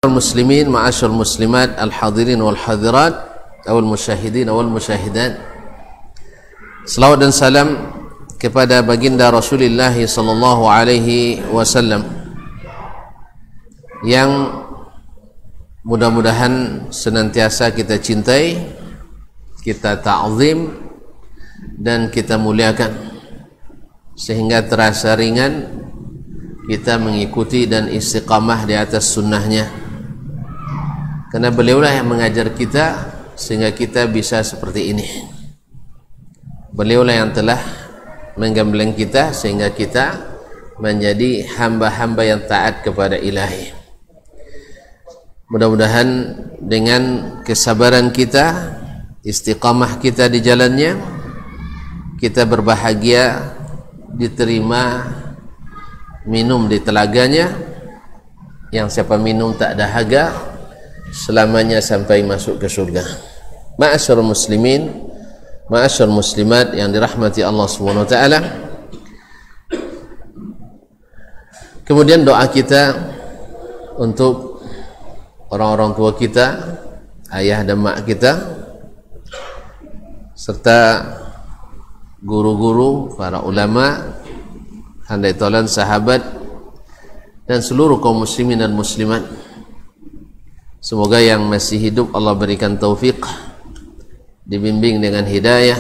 Muslimin, ma'asyar muslimat, al-hadirin wal-hadirat, al-musyahidin wal-musyahidat. Selawat dan salam kepada baginda Rasulullah sallallahu alaihi wasallam yang mudah-mudahan senantiasa kita cintai, kita ta'zim dan kita muliakan sehingga terasa ringan kita mengikuti dan istiqamah di atas sunnahnya. Karena beliaulah yang mengajar kita sehingga kita bisa seperti ini. Beliaulah yang telah menggembleng kita sehingga kita menjadi hamba-hamba yang taat kepada Ilahi. Mudah-mudahan dengan kesabaran kita, istiqamah kita di jalannya, kita berbahagia diterima minum di telaganya, yang siapa minum tak dahaga selamanya sampai masuk ke surga. Ma'asyar muslimin, ma'asyar muslimat yang dirahmati Allah Subhanahu wa taala. Kemudian doa kita untuk orang-orang tua kita, ayah dan mak kita, serta guru-guru, para ulama, handai tolan sahabat dan seluruh kaum muslimin dan muslimat. Semoga yang masih hidup Allah berikan taufik, dibimbing dengan hidayah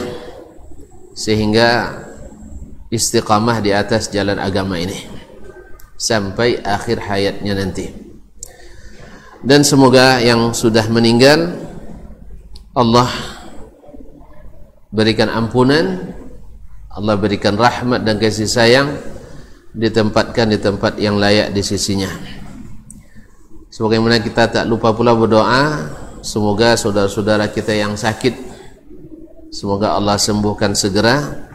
sehingga istiqamah di atas jalan agama ini sampai akhir hayatnya nanti. Dan semoga yang sudah meninggal Allah berikan ampunan, Allah berikan rahmat dan kasih sayang, ditempatkan di tempat yang layak di sisinya. Sebagaimana kita tak lupa pula berdoa, semoga saudara-saudara kita yang sakit, semoga Allah sembuhkan segera,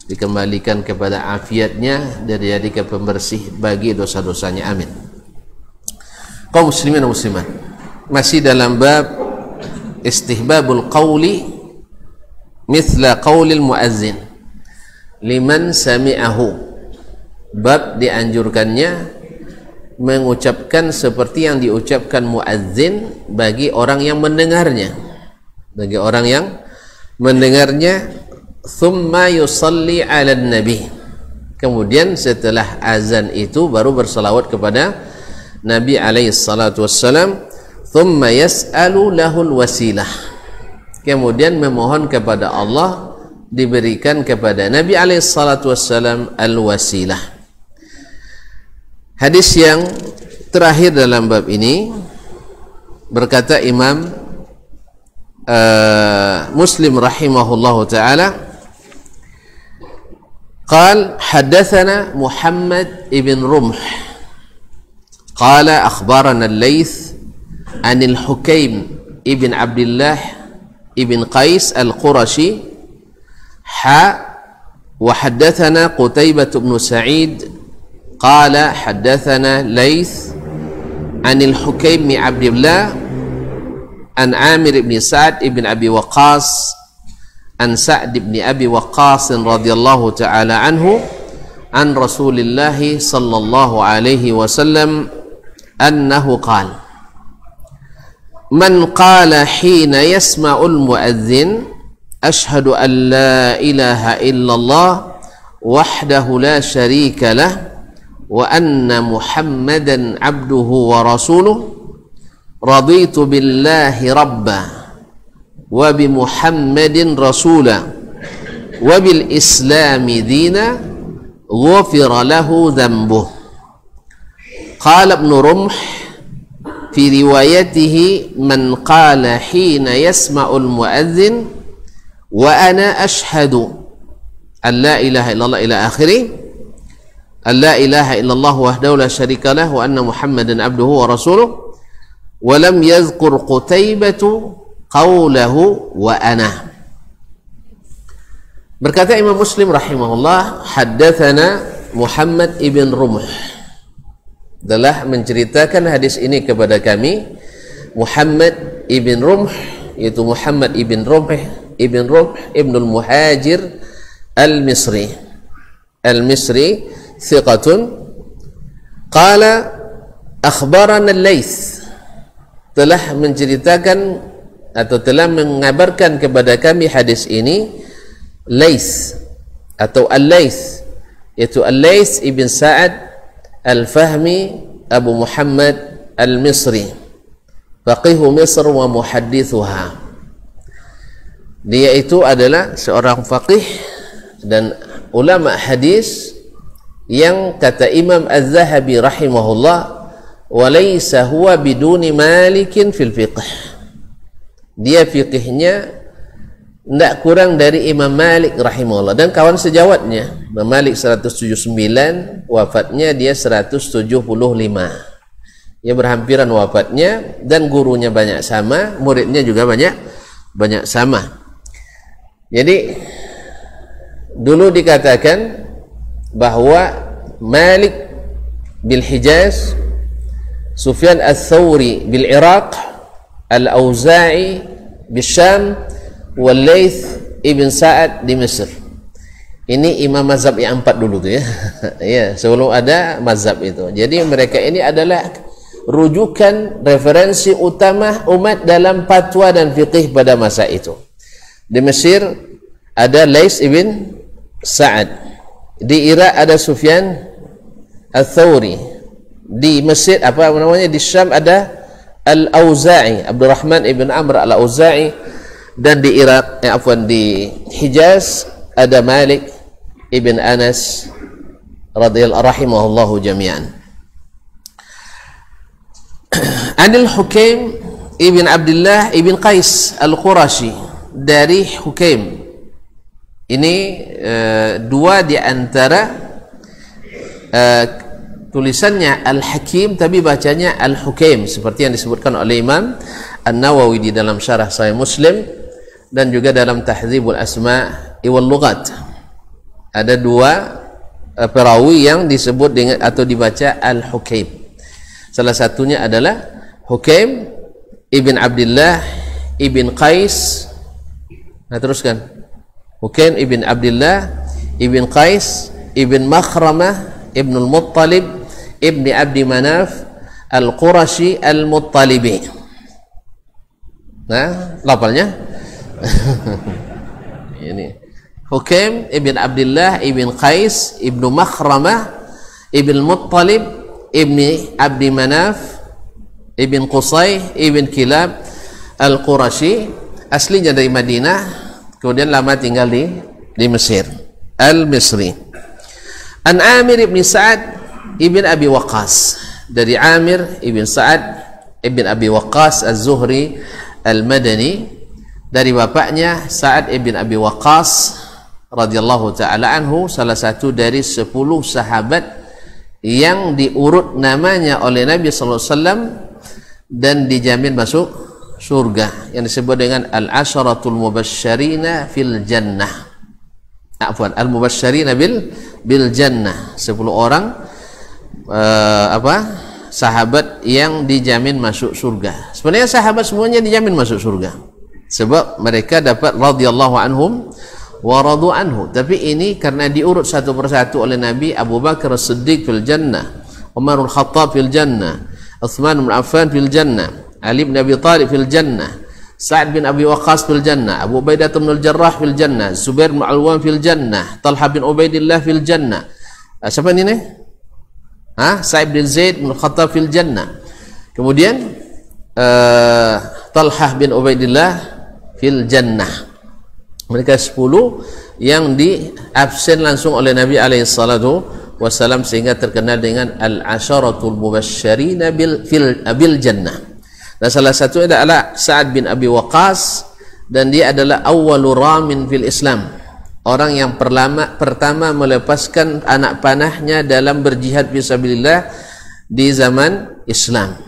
dikembalikan kepada afiatnya dan dijadikan pembersih bagi dosa-dosanya. Amin. Kaum muslimin dan muslimat, masih dalam bab istihbabul qawli mithla qawlil muazzin liman sami'ahu. Bab dianjurkannya mengucapkan seperti yang diucapkan muazzin bagi orang yang mendengarnya. Bagi orang yang mendengarnya, thumma yusalli 'alan nabi. Kemudian setelah azan itu baru berselawat kepada Nabi alaihi salatu wassalam, thumma yas'alu lahul wasilah. Kemudian memohon kepada Allah diberikan kepada Nabi alaihi salatu wassalam al-wasilah. Hadis yang terakhir dalam bab ini berkata Imam Muslim rahimahullahu taala, qala hadatsana Muhammad ibn Rumh qala akhbarana al-Laits an al-Hukaim ibn Abdullah ibn Qais al-Qurashi wa hadatsana Qutaibah ibn Sa'id قال حدثنا ليث عن الحكيم بن عبد الله عن عامر بن سعد بن أبي وقاص عن سعد بن أبي وقاص رضي الله تعالى عنه عن رسول الله صلى الله عليه وسلم أنه قال من قال حين يسمع المؤذن أشهد أن لا إله إلا الله وحده لا شريك له وأن محمدا عبده ورسوله رضيت بالله ربا وبمحمد رسولا وبالإسلام دينا غفر له ذنبه. قال ابن رمح في روايته من قال حين يسمع المؤذن وأنا أشهد أن لا إله إلا الله إلى آخره La ilaha illallah wahdahu la syarika lah wa anna Muhammadan abduhu wa rasuluh wa lam yadhkur Qutaibatu qawlahu wa ana. Berkata Imam Muslim rahimahullah, haddatsana Muhammad ibn Rumh, telah menceritakan hadis ini kepada kami Muhammad ibn Rumh, yaitu Muhammad ibn Rumh ibnul Muhajir al-Misri ثقة. قال أخبرنا الليث telah menceritakan atau telah mengabarkan kepada kami hadis ini Lais atau Al-Lais, yaitu Al-Lais ibn Sa'ad Al-Fahmi Abu Muhammad Al-Misri, faqihu Misr wa muhaddithuha. Dia itu adalah seorang faqih dan ulama hadis yang kata Imam Az-Zahabi rahimahullah, walaysa huwa biduni malikin fil fiqh. Dia fiqihnya tidak kurang dari Imam Malik rahimahullah dan kawan sejawatnya. Imam Malik 179, wafatnya dia 175. Dia berhampiran wafatnya dan gurunya banyak sama, muridnya juga banyak sama. Jadi dulu dikatakan bahwa Malik bil Hijaz, Sufyan Ats-Tsauri bil Iraq, Al-Auza'i bil Syam, wal Laits ibn Sa'ad di Mesir. Ini imam mazhab yang 4 dulu tuh ya. Ya, sebelum ada mazhab itu. Jadi mereka ini adalah rujukan referensi utama umat dalam fatwa dan fiqih pada masa itu. Di Mesir ada Laits ibn Sa'ad, di Irak ada Sufyan Ats-Tsauri, di Mesir apa namanya, di Syam ada Al-Auza'i, Abdurrahman ibn Amr Al-Auza'i, dan di Irak di Hijaz ada Malik ibn Anas radhiyallahu rahimahullahu jami'an. Anil Hukaim ibn Abdullah ibn Qais Al-Qurashi, dari Hukaim. Ini dua di antara tulisannya Al-Hakim tapi bacanya Al-Hukaim, seperti yang disebutkan oleh Imam An-Nawawi di dalam syarah Sahih Muslim dan juga dalam Tahdzibul Asma' wal Lughat. Ada dua perawi yang disebut dengan atau dibaca Al-Hukaim. Salah satunya adalah Hukaim ibn Abdullah ibn Qais. Nah, teruskan. Hukaim ibn Abdullah ibn Qais ibn Makhramah ibn al-Muttalib ibn Abdi Manaf al-Qurashi al-Muttalibi. Nah, lafalnya ini Hukaim ibn Abdullah ibn Qais ibn Makhramah ibn Muttalib ibn Abdi Manaf ibn Qusay ibn Kilab al-Qurashi, aslinya dari Madinah, kemudian lama tinggal di Mesir. Al-Misri. An Amir ibn Sa'ad ibn Abi Waqqas, dari Amir ibn Sa'ad ibn Abi Waqqas Az-Zuhri Al-Madani, dari bapaknya Sa'ad ibn Abi Waqqas radhiyallahu ta'ala anhu, salah satu dari 10 sahabat yang diurut namanya oleh Nabi sallallahu alaihi wasallam dan dijamin masuk surga, yang disebut dengan al-asharatul mubasysyirina fil jannah. Al-mubasysyirina bil jannah, 10 orang sahabat yang dijamin masuk surga. Sebenarnya sahabat semuanya dijamin masuk surga sebab mereka dapat radhiyallahu anhum wa radu anhu, tapi ini karena diurut satu persatu oleh Nabi. Abu Bakar As-Siddiq fil jannah, Umar Al-Khattab fil jannah, Utsman bin Affan fil jannah, Ali bin Abi Thalib fil jannah, Sa'ad bin Abi Waqqas fil jannah, Abu Ubaidah bin Al-Jarrah fil jannah, Zubair bin Al-Awwam fil jannah, Talha bin Ubaidillah fil jannah. Siapa ini nih? Sa'id bin Zaid bin Khattab fil jannah. Kemudian Talha bin Ubaidillah fil jannah. Mereka 10 yang diabsen langsung oleh Nabi alaihi salatu wasallam sehingga terkenal dengan al-asharatul mubasysyirina bil jannah. Dan salah satu adalah Sa'ad bin Abi Waqqas, dan dia adalah awwalu ramin fil Islam, orang yang pertama melepaskan anak panahnya dalam berjihad fisabilillah di zaman Islam.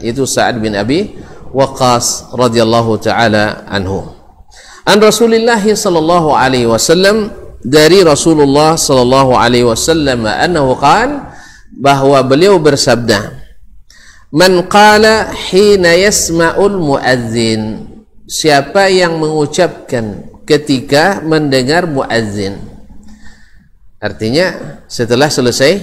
Itu Sa'ad bin Abi Waqqas radhiyallahu taala anhu. An Rasulillah sallallahu alaihi wasallam, dari Rasulullah sallallahu alaihi wasallam, annahu qala, bahwa beliau bersabda, man qala hina yasma'ul muadzin, siapa yang mengucapkan ketika mendengar muadzin, artinya setelah selesai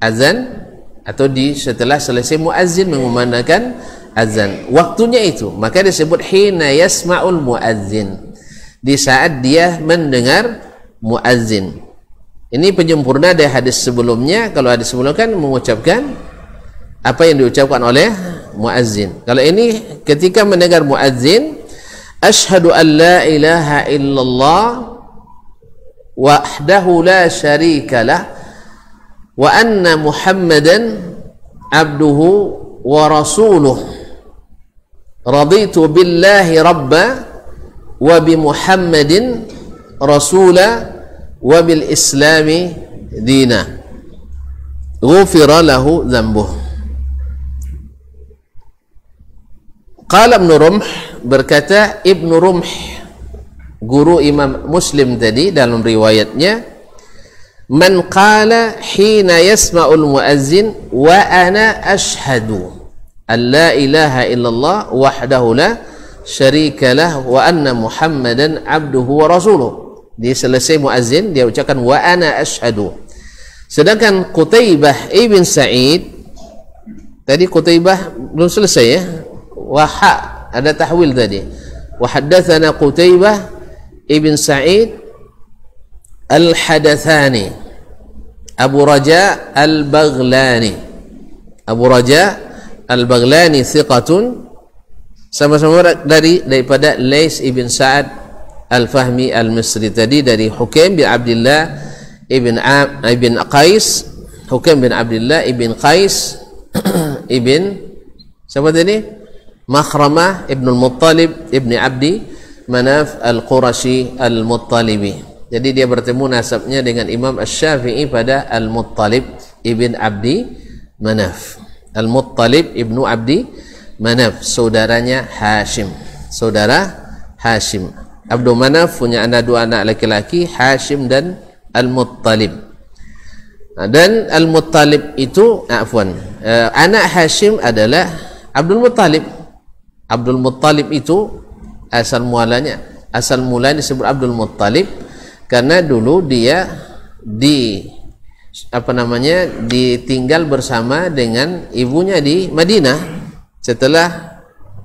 azan atau setelah selesai muazzin mengumandangkan azan, waktunya itu, maka disebut hina yasma'ul muazzin, di saat dia mendengar muazzin. Ini penyempurna dari hadis sebelumnya. Kalau hadis sebelumnya kan mengucapkan apa yang diucapkan oleh muazzin. Kalau ini ketika mendengar muazzin, asyhadu an la ilaha illallah wahdahu la syarika lah wa anna muhammadan abduhu wa rasuluh raditu billahi rabba wa bi muhammadin rasula wa bil islami dina ghufira lahu dhanbuh. Qala Ibn Rumh, berkata Ibn Rumh, guru Imam Muslim tadi dalam riwayatnya, man qala hina yasma'ul muazzin wa ana ashhadu an la ilaha illallah wahdahu la syarika lah wa anna muhammadan abduhu wa rasuluh. Dia selesai muazzin, dia ucapkan wa ana ashhadu. Sedangkan Qutaibah ibn Sa'id tadi, Qutaibah belum selesai ya, wahak ada tahwil tadi, wa haddatsana Qutaibah ibn Sa'id al-Hadathani Abu Raja al-Baghlani. Abu Raja al-Baghlani thiqatun, sama-sama daripada Lais ibn Sa'ad al-Fahmi al-Misri tadi, dari Hukaim bin Abdullah ibn Qais, Hukaim bin Abdullah ibn Qais ibn siapa tadi? Makhramah ibn al-Muttalib ibn Abdi Manaf al-Qurashi al-Muttalibi. Jadi dia bertemu nasabnya dengan Imam Asy-Syafi'i pada Al-Muttalib ibn Abdi Manaf. Al-Muttalib ibnu Abdi Manaf, saudaranya Hashim, saudara Hashim. Abdul Manaf punya dua anak laki-laki, Hashim dan Al-Muttalib. Dan Al-Muttalib itu anak Hashim adalah Abdul Muttalib. Abdul Muttalib itu asal mulanya disebut Abdul Muttalib karena dulu dia ditinggal bersama dengan ibunya di Madinah. Setelah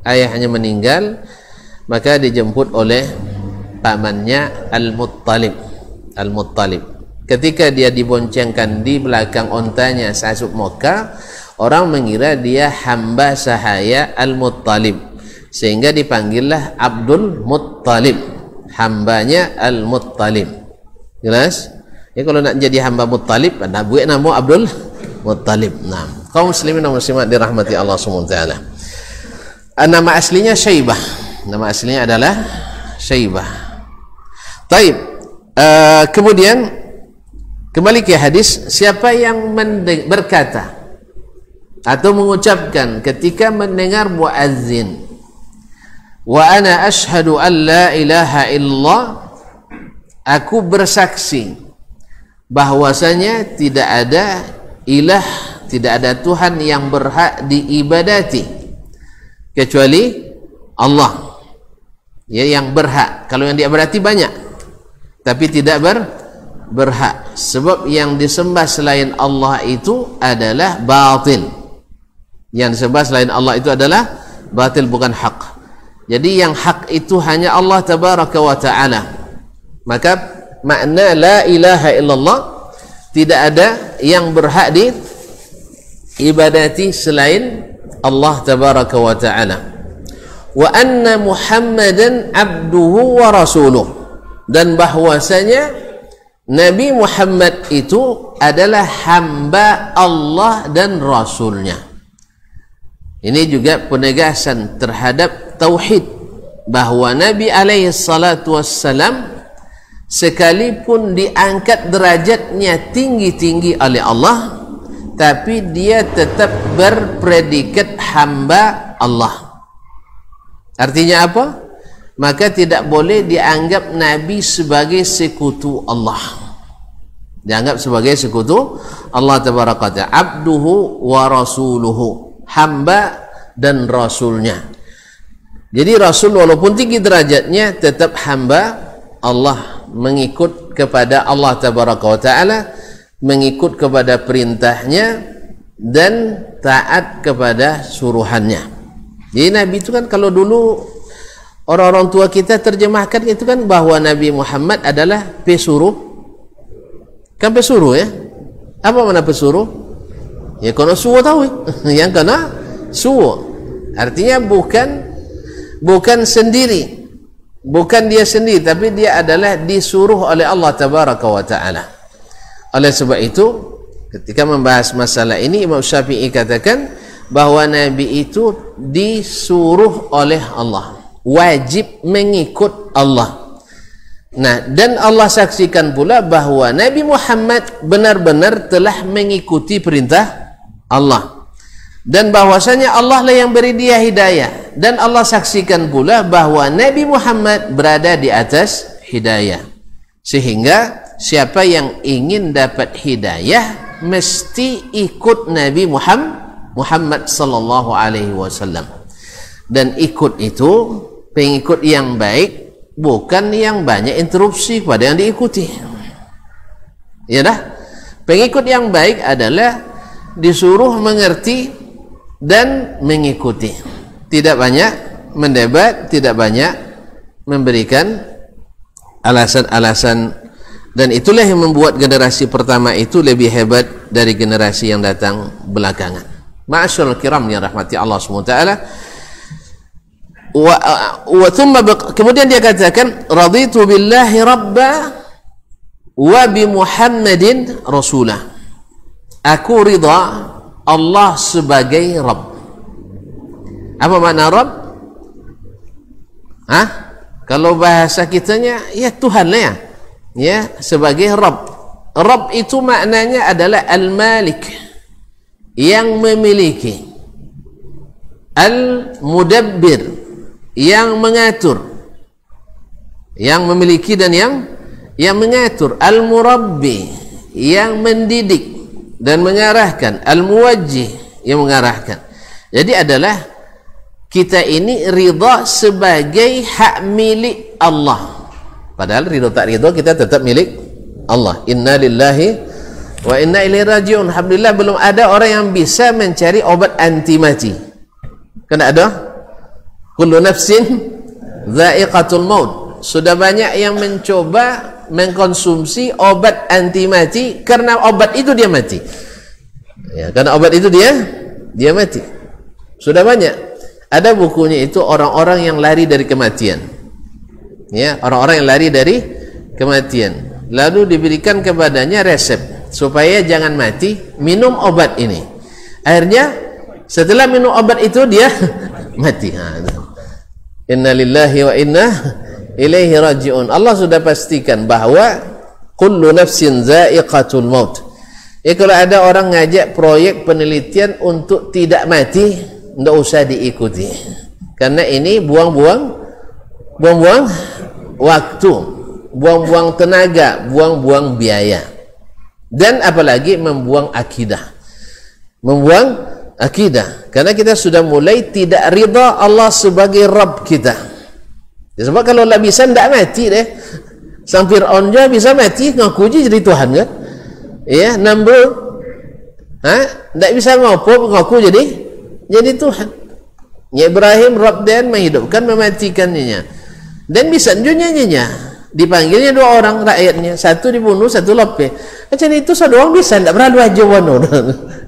ayahnya meninggal, maka dijemput oleh pamannya Al-Muttalib. Ketika dia diboncengkan di belakang ontanya Sa'sub Mokkah, orang mengira dia hamba sahaya Al-Muttalib, sehingga dipanggillah Abdul Muttalib, hambanya Al-Muttalib. Jelas? Ya, kalau nak jadi hamba Muttalib, anda buat nama Abdul Muttalib. Nah, kaum muslimin dan muslimat dirahmati Allah SWT. Nama aslinya Syaibah. Nama aslinya adalah Syaibah. Taib. Kemudian kembali ke hadis, siapa yang berkata atau mengucapkan ketika mendengar muazzin, wa ana ashhadu an la ilaha illallah, aku bersaksi bahwasanya tidak ada ilah, tidak ada Tuhan yang berhak diibadati kecuali Allah. Ya, yang berhak. Kalau yang diibadati banyak, tapi tidak berhak. Sebab yang disembah selain Allah itu adalah batil. Yang disembah selain Allah itu adalah batil, bukan hak. Jadi yang hak itu hanya Allah tabaraka wa ta'ala. Maka makna la ilaha illallah, tidak ada yang berhak diibadati selain Allah tabaraka wa ta'ala. Wa anna muhammadan abduhu wa rasuluh, dan bahwasanya Nabi Muhammad itu adalah hamba Allah dan Rasulnya. Ini juga penegasan terhadap tauhid, bahwa Nabi alaihi salatu wassalam sekalipun diangkat derajatnya tinggi-tinggi oleh Allah, tapi dia tetap berpredikat hamba Allah. Artinya apa? Maka tidak boleh dianggap Nabi sebagai sekutu Allah. Dianggap sebagai sekutu Allah tabaraka ta'ala. Abduhu wa rasuluhu, hamba dan rasulnya. Jadi Rasul walaupun tinggi derajatnya tetap hamba Allah, mengikut kepada Allah tabaraka wa ta'ala, mengikut kepada perintahnya, dan taat kepada suruhannya. Jadi Nabi itu kan, kalau dulu orang-orang tua kita terjemahkan itu kan bahwa Nabi Muhammad adalah pesuruh. Kan pesuruh ya? Apa mana pesuruh? Ya kena suruh tahu. Yang kena suruh. Artinya bukan sendiri. Bukan dia sendiri, tapi dia adalah disuruh oleh Allah Tabaraka wa Ta'ala. Oleh sebab itu, ketika membahas masalah ini, Imam Syafi'i katakan bahwa Nabi itu disuruh oleh Allah, wajib mengikut Allah. Nah, dan Allah saksikan pula bahwa Nabi Muhammad benar-benar telah mengikuti perintah Allah, dan bahwasanya Allah lah yang beri dia hidayah, dan Allah saksikan pula bahwa Nabi Muhammad berada di atas hidayah. Sehingga siapa yang ingin dapat hidayah mesti ikut Nabi Muhammad sallallahu alaihi wasallam. Dan ikut itu pengikut yang baik, bukan yang banyak interupsi pada yang diikuti. Ya dah, pengikut yang baik adalah disuruh mengerti dan mengikuti, tidak banyak mendebat, tidak banyak memberikan alasan-alasan. Dan itulah yang membuat generasi pertama itu lebih hebat dari generasi yang datang belakangan. Ma'asyiral kiram yang rahmati Allah SWT. Kemudian dia katakan, raditu billahi rabba wa bi Muhammadin rasulah. Aku ridha Allah sebagai Rabb. Apa makna Rabb? Kalau bahasa kitanya, ya Tuhan lah ya. Ya, sebagai Rabb. Rabb itu maknanya adalah Al-Malik, yang memiliki, Al-Mudabbir, yang mengatur, yang memiliki dan yang mengatur, Al-Murabbi, yang mendidik dan mengarahkan, Al-Muwajjih, yang mengarahkan. Jadi adalah kita ini ridha sebagai hak milik Allah. Padahal ridha tak ridha kita tetap milik Allah. Inna lillahi wa inna ilaihi raji'un. Alhamdulillah belum ada orang yang bisa mencari obat anti mati. Kan ada? Kullu nafsin dha'iqatul maut. Sudah banyak yang mencoba mengkonsumsi obat anti mati, karena obat itu dia mati. Ya, karena obat itu dia mati. Sudah banyak. Ada bukunya itu, orang-orang yang lari dari kematian. Ya, orang-orang yang lari dari kematian. Lalu diberikan kepadanya resep supaya jangan mati, minum obat ini. Akhirnya setelah minum obat itu dia mati. Inna lillahi wa inna ilaihi raji'un. Allah sudah pastikan bahwa kullu nafsin za'iqatul maut. Kalau ada orang ngajak proyek penelitian untuk tidak mati, tidak usah diikuti, karena ini buang-buang waktu, buang-buang tenaga, buang-buang biaya, dan apalagi membuang akidah. Karena kita sudah mulai tidak ridha Allah sebagai Rabb kita. Ya, sebab kalau tak bisa, tidak mati deh. Sang Fir'aun je bisa mati, ngaku je jadi Tuhan kan? Ya, tak bisa ngaku jadi Tuhan. Ya, Ibrahim Rabb dan menghidupkan, mematikannya. Dan bisa nyonya dipanggilnya dua orang rakyatnya, satu dibunuh, satu lope. Macam itu sedoang bisa, tidak perlu aja wano.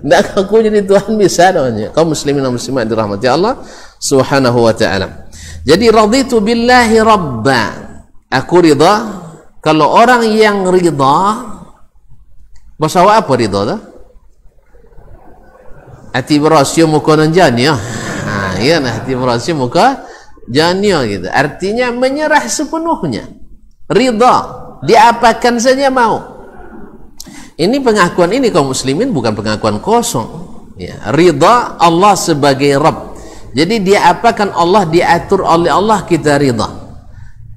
Tidak ngaku jadi Tuhan bisa namanya. Kaum muslimin dan muslimat dirahmati Allah Subhanahu wa ta'ala. Jadi raditu billahi rabba, aku ridha. Kalau orang yang ridha, bahasa apa ridha tu? Hati berasio muka nanjanya. Iya nah, hati berasio muka janya gitu. Artinya menyerah sepenuhnya. Ridha, diapakan saja mau. Ini pengakuan ini kaum muslimin bukan pengakuan kosong. Ya, ridha Allah sebagai Rabb. Jadi dia apakan Allah, diatur oleh Allah, kita ridha.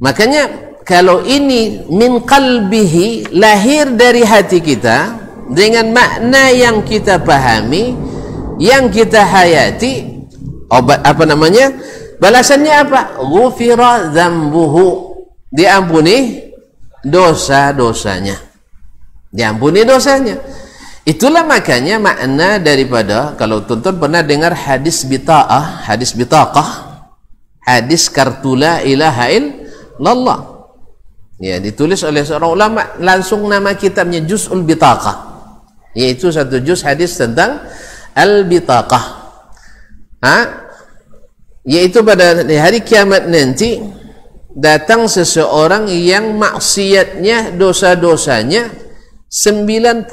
Makanya kalau ini min qalbihi, lahir dari hati kita dengan makna yang kita pahami, yang kita hayati, obat apa namanya? Balasannya apa? Ghufira dzambuhu, diampuni dosa-dosanya. Diampuni dosanya. Itulah makanya makna daripada, kalau tuan-tuan pernah dengar hadis bitaqah, hadis kartu la ilaha illallah, ya, ditulis oleh seorang ulama, langsung nama kitabnya Juz'ul Bitaqah, yaitu satu juz hadis tentang al-bitaqah, yaitu pada hari kiamat nanti datang seseorang yang maksiatnya, dosa-dosanya 99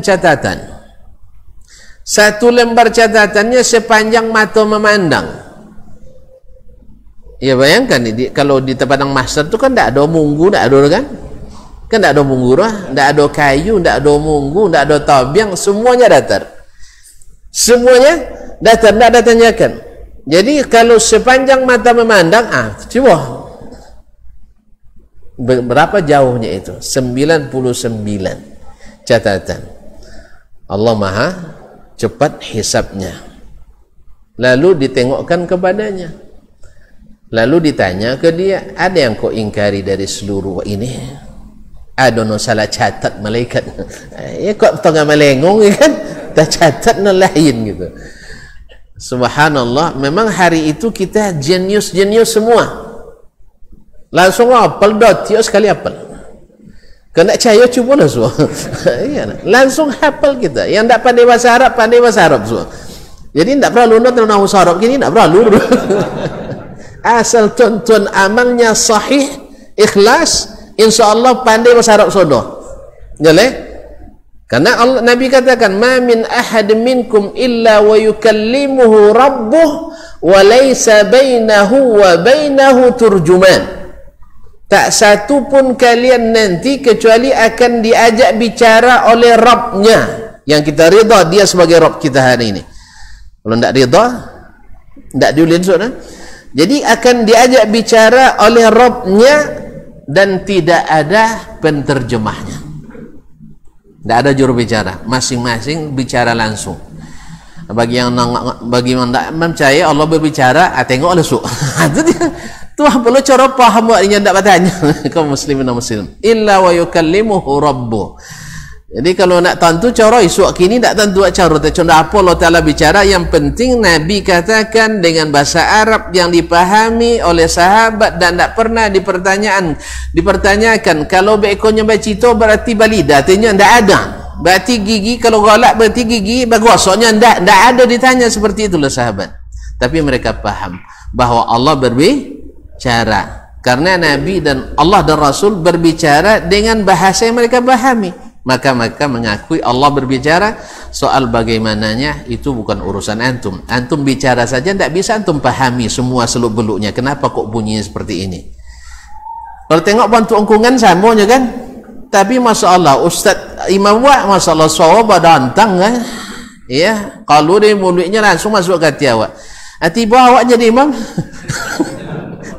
catatan. Satu lembar catatannya sepanjang mata memandang. Ya, bayangkan kalau di padang mahsyar itu kan tidak ada munggu, tidak ada kan? Kan tidak ada munggu, tidak ada kayu, tidak ada munggu, tidak ada tabiang, semuanya datar. Semuanya datar, tidak ada tanyakan. Jadi kalau sepanjang mata memandang, coba berapa jauhnya itu? 99 catatan. Allah Maha cepat hisabnya. Lalu ditengokkan kepadanya. Lalu ditanya ke dia, ada yang kau ingkari dari seluruh ini? Ada no salah catat malaikat. Ya kok tengah melengong kan? Tak catat no lain gitu. Subhanallah, memang hari itu kita jenius-jenius semua. Langsung apel dot, sekali apel. Kena cahaya cuba lah semua. Langsung hafal kita. Yang tak pandai bahasa Arab, pandai bahasa Arab semua. Jadi tak perlu nak bahasa Arab gini, tak perlu. Asal tuan-tuan amalnya sahih, ikhlas, insya-Allah pandai bahasa Arab sudah. Boleh? Karena Allah, Nabi katakan, "Ma min ahad minkum illa wa yukallimuhu rabbuh wa laysa bainahu wa bainahu turjuman." Tak satu pun kalian nanti kecuali akan diajak bicara oleh Rabbnya, yang kita rida dia sebagai Rabb kita hari ini. Kalau tidak rida, tidak diulin sudah. Jadi akan diajak bicara oleh Rabbnya dan tidak ada penterjemahnya. Tidak ada juru bicara, masing-masing bicara langsung. Bagi yang tidak percaya Allah berbicara, tengok lesuk. Itu dia. Tuh perlu cara paham buatnya, tidak bertanya kaum muslimin dan muslim. Illa wa yukallimuhu rabbuh. Jadi kalau nak tentu cara esok kini tak tentu cara. Contoh apa Allah Ta'ala bicara, yang penting Nabi katakan dengan bahasa Arab yang dipahami oleh sahabat dan tak pernah dipertanyakan. Kalau beekornya bercita berarti balida, artinya tidak ada. Berarti gigi, kalau galak berarti gigi bagusnya, tidak ada ditanya seperti itulah sahabat. Tapi mereka paham bahawa Allah berbicara, karena Nabi dan Allah dan Rasul berbicara dengan bahasa yang mereka pahami. Maka mengakui Allah berbicara. Soal bagaimananya itu bukan urusan antum. Antum bicara saja tidak bisa antum pahami semua seluk beluknya. Kenapa kok bunyinya seperti ini? Kalau tengok bantu ongkungan samanya kan. Tapi Masya Allah Ustaz Imam Wak, Masya Allah sawab dantang kan. Ya, kalau dia mulutnya langsung masuk ke hati awak. Tiba awak jadi imam.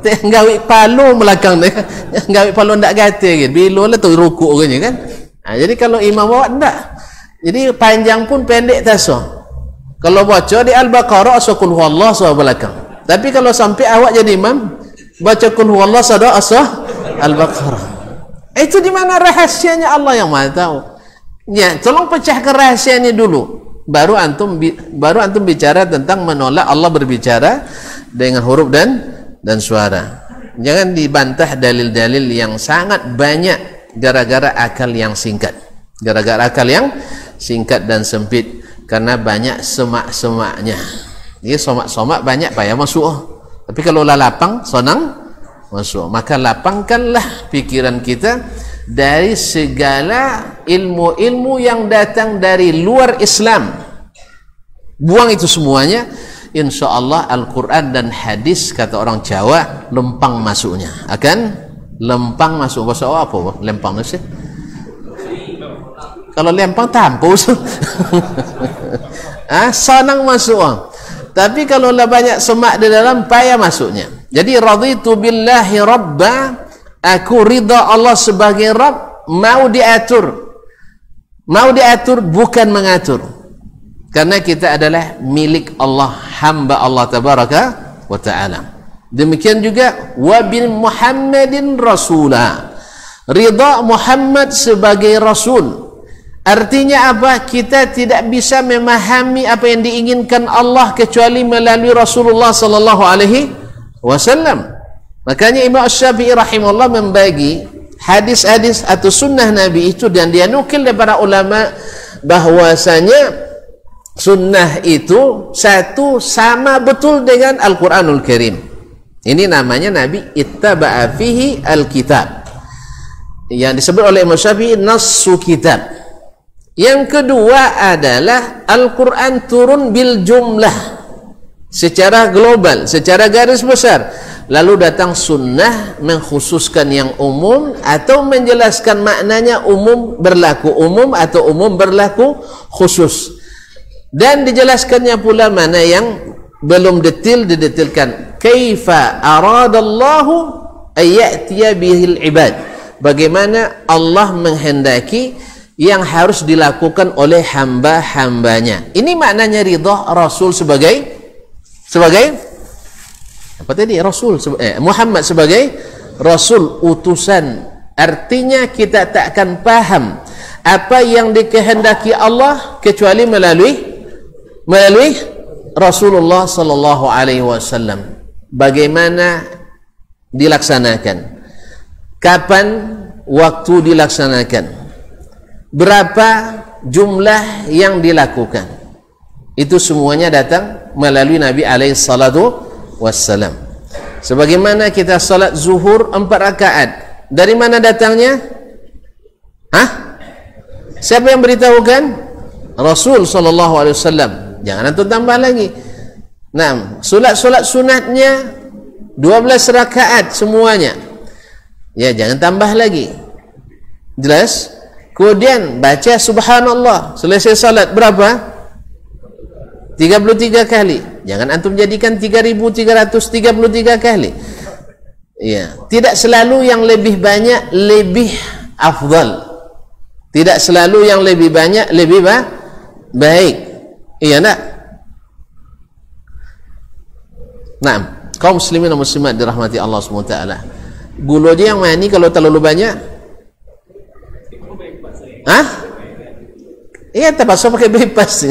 Ngawik palu melakang dia. Ngawik palu tak kata kan. Bila lah tu rukuk kan. Jadi kalau imam awak tak, jadi panjang pun pendek tak so. Kalau baca di Al-Baqarah asal kul huwallah so belakang. Tapi kalau sampai awak jadi imam, baca kul huwallah sada asal Al-Baqarah. Itu di mana rahasianya, Allah yang Maha tahu. Ya, tolong pecahkan rahasianya dulu. Baru antum bicara tentang menolak Allah berbicara dengan huruf dan suara. Jangan dibantah dalil-dalil yang sangat banyak gara-gara akal yang singkat, dan sempit, karena banyak semak-semaknya. Dia somak-somak banyak payah masuk. Tapi kalau lapang sonang masuk. Maka lapangkanlah pikiran kita dari segala ilmu-ilmu yang datang dari luar Islam. Buang itu semuanya. InsyaAllah Al-Quran dan hadis, kata orang Jawa, lempang masuknya. Akan lempang masuk. Bahasa apa? Lempang sih. Kalau lempang tampus. Senang masuk. Tapi kalau lah banyak semak di dalam, payah masuknya. Jadi raditu billahi rabba, aku ridha Allah sebagai Rabb. Mau diatur bukan mengatur. Karena kita adalah milik Allah, hamba Allah tabaraka wa ta'ala. Demikian juga wabil Muhammadin rasulah, ridha Muhammad sebagai rasul. Artinya apa? Kita tidak bisa memahami apa yang diinginkan Allah kecuali melalui Rasulullah sallallahu alaihi wasallam. Makanya Imam Syafi'i rahimahullah membagi hadis-hadis atau sunnah Nabi itu, dan dia nukil daripada ulama bahwasanya sunnah itu satu sama betul dengan Al-Quranul Karim. Ini namanya Nabi ittaba'a fihi al-kitab, yang disebut oleh Imam Syafi'i nassu kitab. Yang kedua adalah Al-Quran turun bil jumlah, secara global, secara garis besar. Lalu datang sunnah mengkhususkan yang umum atau menjelaskan maknanya umum berlaku umum atau umum berlaku khusus. Dan dijelaskannya pula mana yang belum detail didetilkan. Kaifa aradallahu ayyatiya bihil ibad. Bagaimana Allah menghendaki yang harus dilakukan oleh hamba-hambanya. Ini maknanya ridha Rasul sebagai apa tadi? Muhammad sebagai Rasul utusan. Artinya kita tak akan paham apa yang dikehendaki Allah kecuali melalui Rasulullah sallallahu alaihi wasallam. Bagaimana dilaksanakan? Kapan waktu dilaksanakan? Berapa jumlah yang dilakukan? Itu semuanya datang melalui Nabi alaihi salatu wassalam. Sebagaimana kita salat zuhur 4 rakaat, dari mana datangnya? Siapa yang beritahukan? Rasul sallallahu alaihi wasallam. Jangan antum tambah lagi. Nah, solat sunatnya 12 rakaat semuanya. Ya, jangan tambah lagi. Jelas? Kemudian baca subhanallah selesai salat berapa? 33 kali. Jangan antum jadikan 3333 kali. Ya, tidak selalu yang lebih banyak lebih afdal. Tidak selalu yang lebih banyak lebih baik. Iya nak? Nah, kaum muslimin dan muslimat dirahmati Allah SWT. Gula aja yang mani kalau terlalu banyak. Iya, terpaksa pakai bebas.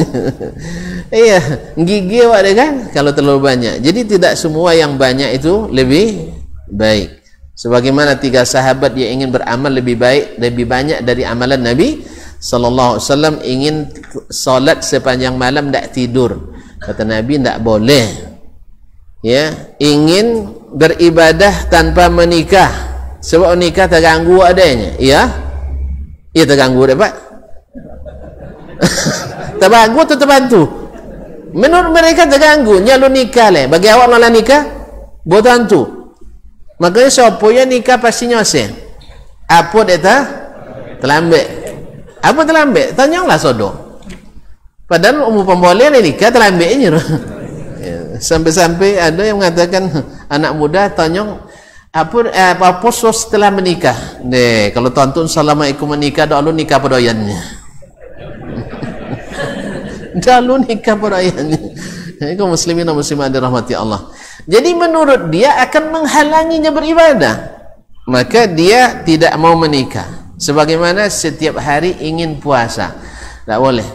Iya, gigi awak deh kan kalau terlalu banyak. Jadi tidak semua yang banyak itu lebih baik. Sebagaimana 3 sahabat yang ingin beramal lebih baik, lebih banyak dari amalan Nabi sallallahu alaihi wasallam, ingin salat sepanjang malam tak tidur. Kata Nabi tak boleh. Ya, ingin beribadah tanpa menikah. Sebab nikah terganggu adanya. Iya. Iya terganggu deh Pak. Terganggu atau terbantu? Menurut mereka terganggu. Nyalu nikah leh. Bagi awak nolak nikah, buat hantu. Makanya siapa yang nikah pasti nyoseh. Apa dia terlambat? Apa terlambat? Tanyalah sodo. Padahal umur pemboleh nikah terlambatnya. Sampai-sampai ada yang mengatakan anak muda tanya apa posos setelah menikah. Kalau tuan-tuan assalamualaikum menikah, dah lu nikah pedoyannya. Dah lu nikah pedoyannya. Kaum muslimin dan muslimat dirahmati Allah. Jadi menurut dia akan menghalanginya beribadah. Maka dia tidak mau menikah. Sebagaimana setiap hari ingin puasa. Tak boleh.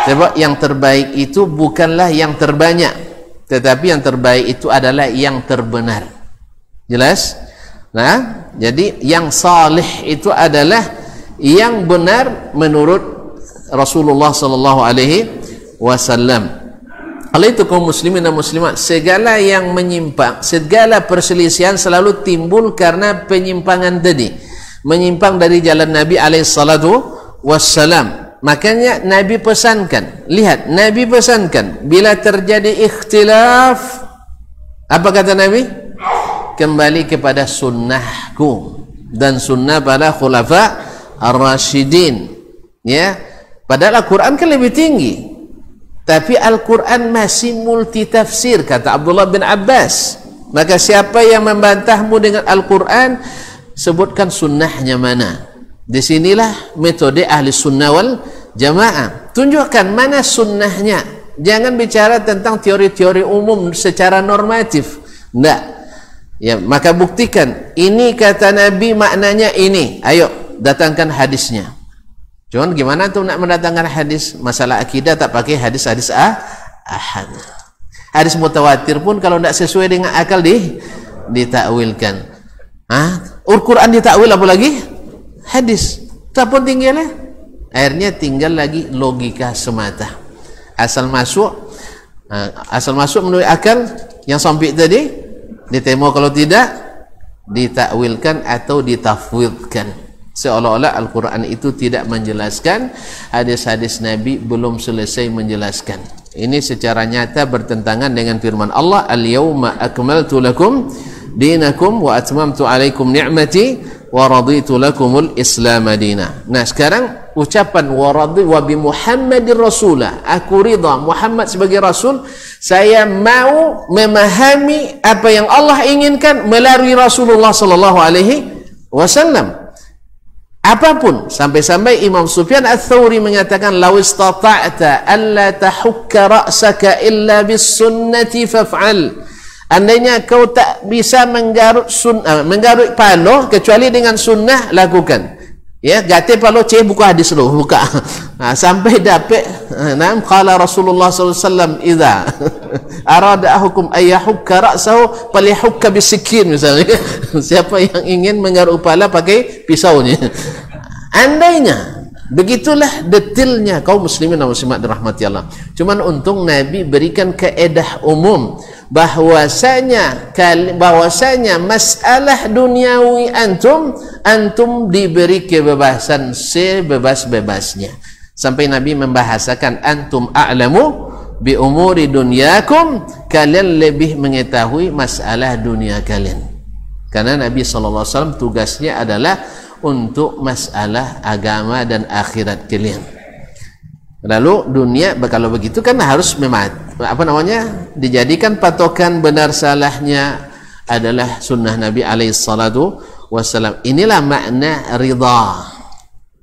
Sebab yang terbaik itu bukanlah yang terbanyak, tetapi yang terbaik itu adalah yang terbenar. Jelas? Nah, jadi yang salih itu adalah yang benar menurut Rasulullah sallallahu alaihi wasallam. Oleh itu kaum muslimin dan muslimat, segala yang menyimpang, segala perselisihan selalu timbul karena penyimpangan tadi. Menyimpang dari jalan Nabi alaihi salatu wassalam. Makanya Nabi pesankan, lihat, Nabi pesankan bila terjadi ikhtilaf, apa kata Nabi? Kembali kepada sunnahku dan sunnah pada khulafa ar-rasyidin. Ya, padahal Al-Quran kan lebih tinggi, tapi Al-Quran masih multi tafsir, kata Abdullah bin Abbas. Maka siapa yang membantahmu dengan Al-Quran, sebutkan sunnahnya mana. Disinilah metode ahli sunnah wal jamaah. Tunjukkan mana sunnahnya. Jangan bicara tentang teori-teori umum secara normatif. Tidak. Ya, maka buktikan ini kata Nabi maknanya ini. Ayo datangkan hadisnya. Cuman gimana tuh nak mendatangkan hadis masalah akidah tak pakai hadis-hadis ahad. Hadis mutawatir pun kalau tidak sesuai dengan akal ditakwilkan. Quran ditakwil apa lagi? Hadis. Tak pun tinggalnya. Akhirnya tinggal lagi logika semata. Asal masuk menurut akal yang sampai tadi ditemo, kalau tidak ditakwilkan atau ditafwidkan. Seolah-olah Al-Quran itu tidak menjelaskan, hadis-hadis Nabi belum selesai menjelaskan. Ini secara nyata bertentangan dengan firman Allah, Al-yawma akmaltu lakum dinakum wa atmamtu alaikum ni'mati wa raditu lakumul islam madina. Nah sekarang ucapan wa bi Muhammadir Rasulah, aku ridha Muhammad sebagai Rasul, saya mau memahami apa yang Allah inginkan melalui Rasulullah sallallahu alaihi wasallam. Apapun, sampai-sampai Imam Sufyan Ats-Tsauri mengatakan, "Law istata'ta alla tahukka ra'saka illa bis sunnati faf'al." Andainya kau tak bisa menggaruk palo kecuali dengan sunnah, lakukan. Ya, gate palo buka hadis dulu, buka. Sampai dapat qala Rasulullah sallallahu alaihi wasallam idza arada ahadukum ayyahukka ra'sahu falyahukka bisikin, misalnya. Siapa yang ingin menggaruk kepala pakai pisaunya. Andainya begitulah detailnya kaum muslimin dan muslimat dirahmati Allah. Cuman untung Nabi berikan kaedah umum bahwasanya masalah duniawi antum diberi kebebasan sebebas-bebasnya. Sampai Nabi membahasakan antum a'lamu bi umuri dunyakum, kalian lebih mengetahui masalah dunia kalian. Karena Nabi SAW tugasnya adalah untuk masalah agama dan akhirat kalian. Lalu dunia kalau begitu kan harus dijadikan patokan benar salahnya adalah sunnah Nabi alaihi salatu wassalam. Inilah makna ridha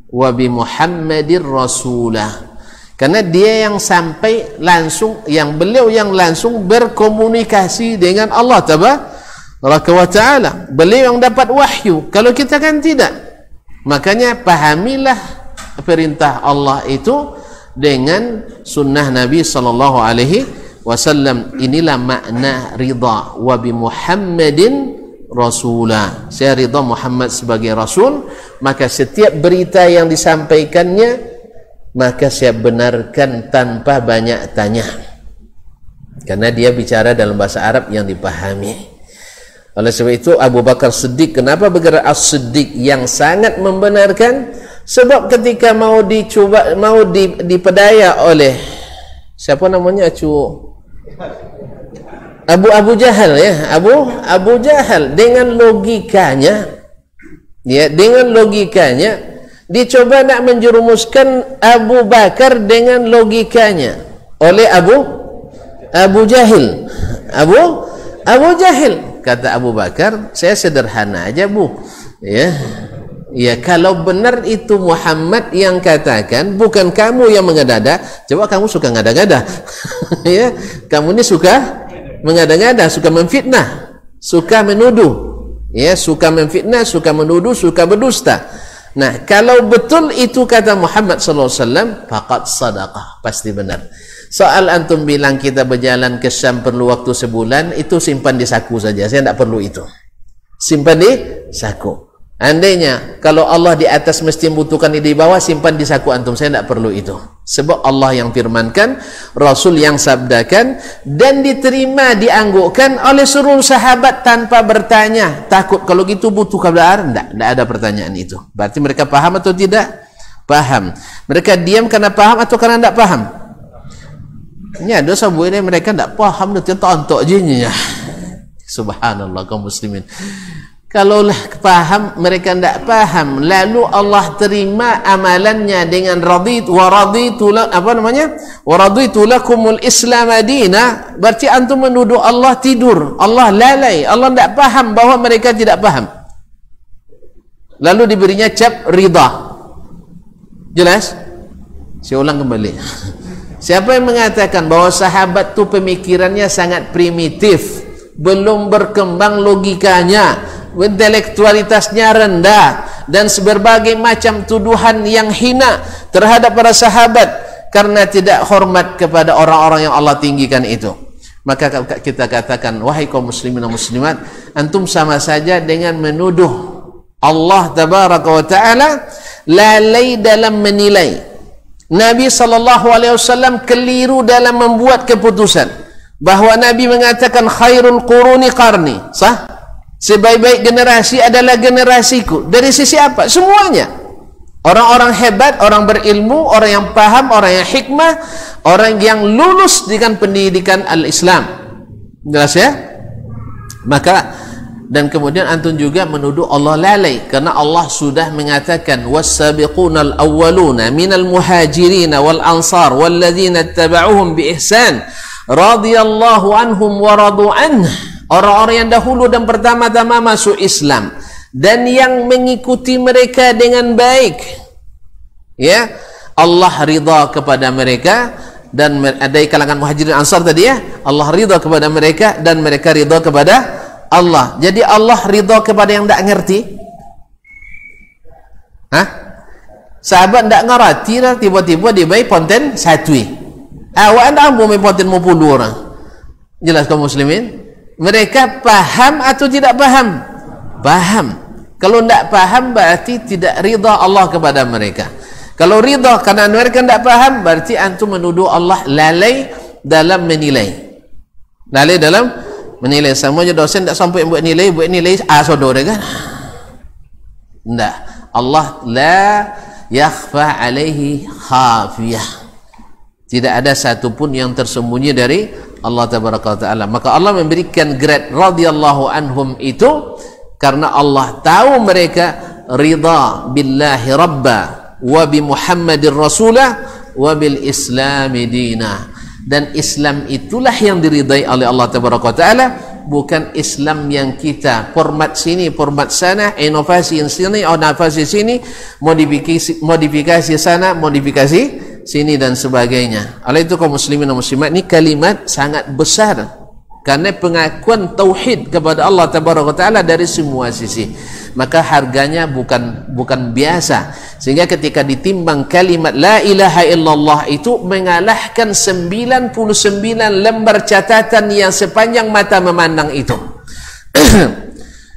wa bi Muhammadir Rasulah. Karena dia yang sampai langsung, beliau yang langsung berkomunikasi dengan Allah tabaraka wa taala. Beliau yang dapat wahyu. Kalau kita kan tidak. Makanya pahamilah perintah Allah itu dengan sunnah Nabi sallallahu alaihi wasallam. Inilah makna ridha wa bi Muhammadin Rasulah. Saya ridha Muhammad sebagai Rasul, maka setiap berita yang disampaikannya maka saya benarkan tanpa banyak tanya, karena dia bicara dalam bahasa Arab yang dipahami. Oleh sebab itu Abu Bakar Siddiq, kenapa bergerak As-Siddiq yang sangat membenarkan? Sebab ketika mau dipedaya oleh siapa namanya Abu Jahal, ya, Abu Jahal, dengan logikanya dicoba nak menjerumuskan Abu Bakar dengan logikanya oleh Abu Jahil. Abu Jahil kata Abu Bakar, saya sederhana aja Bu, ya kalau benar itu Muhammad yang katakan, bukan kamu yang mengada-ngada. Coba kamu suka ngada-ngada. Ya, kamu ini suka mengada-ngada, suka memfitnah, suka menuduh, ya, suka memfitnah, suka menuduh, suka berdusta. Nah, kalau betul itu kata Muhammad sallallahu alaihi wasallam, faqad sadaqah, pasti benar. Soal antum bilang kita berjalan ke Syam perlu waktu sebulan, itu simpan di saku saja, saya tidak perlu itu. Simpan di saku. Andainya kalau Allah di atas mesti membutuhkan di bawah, simpan di saku antum, saya tidak perlu itu. Sebab Allah yang firmankan, Rasul yang sabdakan, dan diterima, dianggukkan oleh seluruh sahabat tanpa bertanya. Takut kalau gitu butuh kabar? Tidak ada pertanyaan itu. Berarti mereka paham atau tidak? Paham. Mereka diam karena paham atau karena tidak paham? Ini ada sebuah mereka tidak paham, nanti tontok jinnya. Subhanallah kaum muslimin. Kalaulah paham, mereka tidak paham, lalu Allah terima amalannya dengan raditu lakumul Islam madina. Berarti antum menuduh Allah tidur, Allah lalai, Allah tidak paham bahwa mereka tidak paham. Lalu diberinya cap ridha. Jelas? Saya ulang kembali. Siapa yang mengatakan bahwa sahabat itu pemikirannya sangat primitif, belum berkembang logikanya, intelektualitasnya rendah, dan berbagai macam tuduhan yang hina terhadap para sahabat karena tidak hormat kepada orang-orang yang Allah tinggikan itu. Maka kita katakan, wahai kaum muslimin dan muslimat, antum sama saja dengan menuduh Allah tabaraka wa ta'ala lalai dalam menilai. Nabi SAW keliru dalam membuat keputusan bahawa Nabi mengatakan khairul quruni qarni, sah? Sebaik-baik generasi adalah generasiku. Dari sisi apa? Semuanya. Orang-orang hebat, orang berilmu, orang yang paham, orang yang hikmah, orang yang lulus dengan pendidikan al-Islam. Jelas ya? Maka dan kemudian antum juga menuduh Allah lalai karena Allah sudah mengatakan was-sabiqunal awwaluna minal muhajirin wal ansar walladzina ittaba'uhum bi ihsan radhiyallahu anhum wa radu anhu. Orang-orang yang dahulu dan pertama-tama masuk Islam dan yang mengikuti mereka dengan baik, ya, Allah ridha kepada mereka. Dan ada kalangan muhajirin ansar tadi, ya, Allah ridha kepada mereka dan mereka ridha kepada Allah. Jadi Allah ridha kepada yang tak ngerti. Hah? Sahabat tak ngerti lah, tiba-tiba dia baik ponten satui. Awak anda ambil ponten mau puluh orang. Jelas kaum muslimin? Mereka paham atau tidak paham? Paham. Kalau tidak paham berarti tidak ridha Allah kepada mereka. Kalau ridha karena mereka tidak paham, berarti antum menuduh Allah lalai dalam menilai. Lalai dalam menilai. Sama je dosen tak sampai buat nilai saudara kan? Tidak. Allah la yakhfa alaihi khafiyah. Tidak ada satupun yang tersembunyi dari Allah tabaraka wa ta'ala. Maka Allah memberikan grade radhiyallahu anhum itu karena Allah tahu mereka ridha billahi rabba wa bi Muhammadir rasulah wa bil islami dinah. Dan Islam itulah yang diridai oleh Allah tabaraka wa ta'ala, bukan Islam yang kita format sini, format sana, inovasi sini, inovasi sini, modifikasi sana, modifikasi sini dan sebagainya. Oleh itu kaum muslimin dan muslimat, ini kalimat sangat besar karena pengakuan tauhid kepada Allah tabaraka taala dari semua sisi. Maka harganya bukan biasa. Sehingga ketika ditimbang kalimat la ilaha illallah itu mengalahkan 99 lembar catatan yang sepanjang mata memandang itu.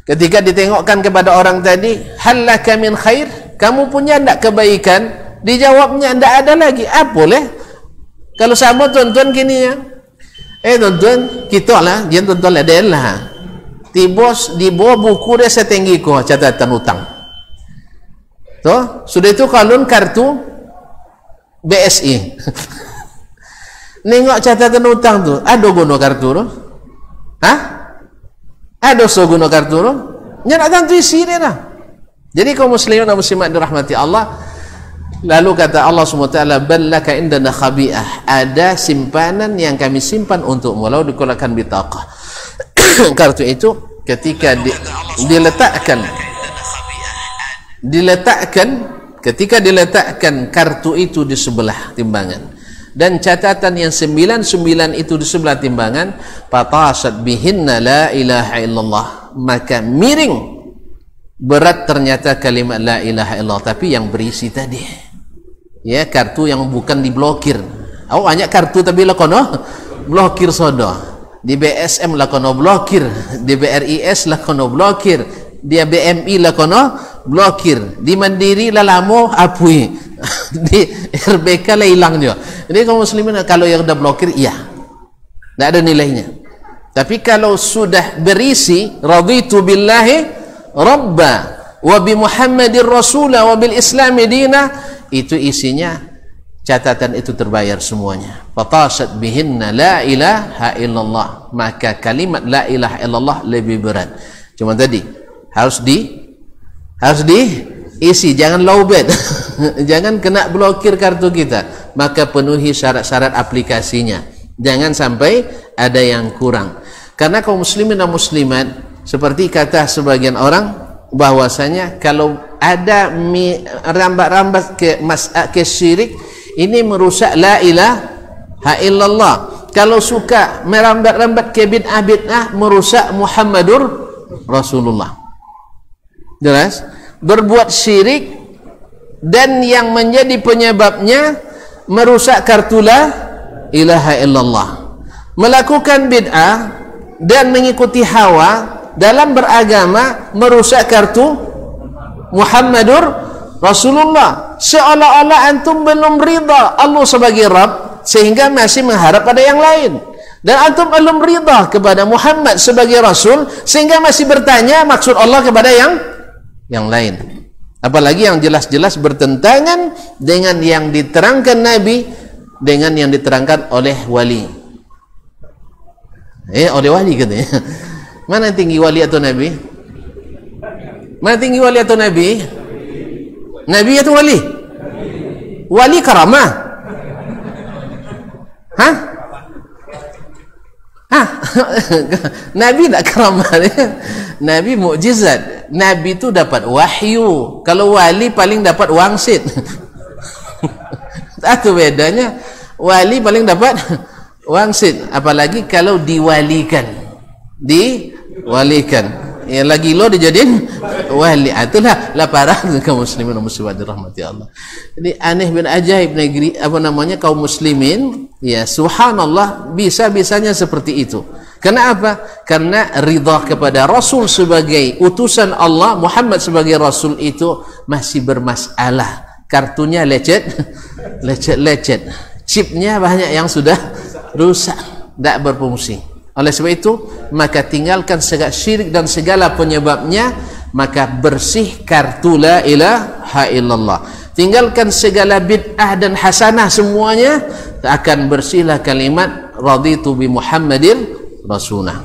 Ketika ditengokkan kepada orang tadi, hal laka min khair, kamu punya enggak kebaikan? Dijawabnya tidak ada lagi. Apa boleh? Kalau sama tuan-tuan gini ya, tuan-tuan kita lah, dia tuan-tuan ada lah. Tibos di bawah buku dia setinggi ko catatan utang. Tuh sudah itu kalun kartu BSI. Nengok catatan utang tu, ada guna kartu tu? Hah? Ada so guna kartu tu? Nya nak tentu isi dia lah. Jadi kaum muslimin dan muslimat dirahmati Allah. Lalu kata Allah SWT, ballaka indana khabi'ah, ada simpanan yang kami simpan untukmu. Lalu dikeluarkan bitaqah. Kartu itu ketika ketika diletakkan kartu itu di sebelah timbangan dan catatan yang 99 itu di sebelah timbangan, fatasat bihinna la ilaha illallah, maka miring berat ternyata kalimat la ilaha illallah, tapi yang berisi tadi, ya, kartu yang bukan diblokir. Oh, banyak kartu tapi lakono blokir sodo. Di BSM lakono blokir, di BRIS lakono blokir, di BMI lakono blokir, di Mandiri lalamo apui, di RBK lah hilang dia. Jadi kaum muslimin kalau yang udah blokir, iya, tidak ada nilainya. Tapi kalau sudah berisi raditu billahi rabba wa bi Muhammadir rasulah wa bil islami dinah, itu isinya catatan itu terbayar semuanya. Fatasat bihinna la ilaha illallah, maka kalimat la ilaha illallah lebih berat. Cuma tadi harus diisi, jangan lowbat. Jangan kena blokir kartu kita, maka penuhi syarat-syarat aplikasinya, jangan sampai ada yang kurang. Karena kaum muslimin dan muslimat, seperti kata sebagian orang bahwasanya kalau ada rambat-rambat ke syirik, ini merusak la ilaha illallah. Kalau suka merambat-rambat ke bid'ah merusak Muhammadur Rasulullah. Jelas? berbuat syirik dan yang menjadi penyebabnya merusak kartu la ilaha illallah, melakukan bid'ah dan mengikuti hawa dalam beragama, merusak kartu Muhammadur Rasulullah. Seolah-olah antum belum rida Allah sebagai Rabb sehingga masih mengharap pada yang lain, dan antum belum rida kepada Muhammad sebagai Rasul sehingga masih bertanya maksud Allah kepada yang lain. Apalagi yang jelas-jelas bertentangan dengan yang diterangkan Nabi, dengan yang diterangkan oleh wali. Oleh wali katanya. Mana tinggi wali atau Nabi? Mana tinggi wali atau Nabi? Nabi atau wali? Wali karamah. Hah? Nabi tak karamah. Nabi mukjizat. Nabi itu dapat wahyu. Kalau wali paling dapat wangsit. Itu bedanya. Wali paling dapat wangsit. Apalagi kalau diwalikan. Diwalikan. Yang lagi lo dijadiin wali. Itulah laparan kaum muslimin dan muslimat dirahmati Allah. Jadi aneh bin ajaib negeri kaum muslimin. Ya subhanallah, bisa-bisanya seperti itu. Kenapa? Karena ridha kepada Rasul sebagai utusan Allah, Muhammad sebagai Rasul itu masih bermasalah. Kartunya lecet, chipnya banyak yang sudah rusak, tidak berfungsi. Oleh sebab itu, maka tinggalkan segala syirik dan segala penyebabnya, maka bersih kartu la ilaha illallah. Tinggalkan segala bid'ah dan hasanah semuanya, akan bersihlah kalimat raditu bi Muhammadin Rasulullah.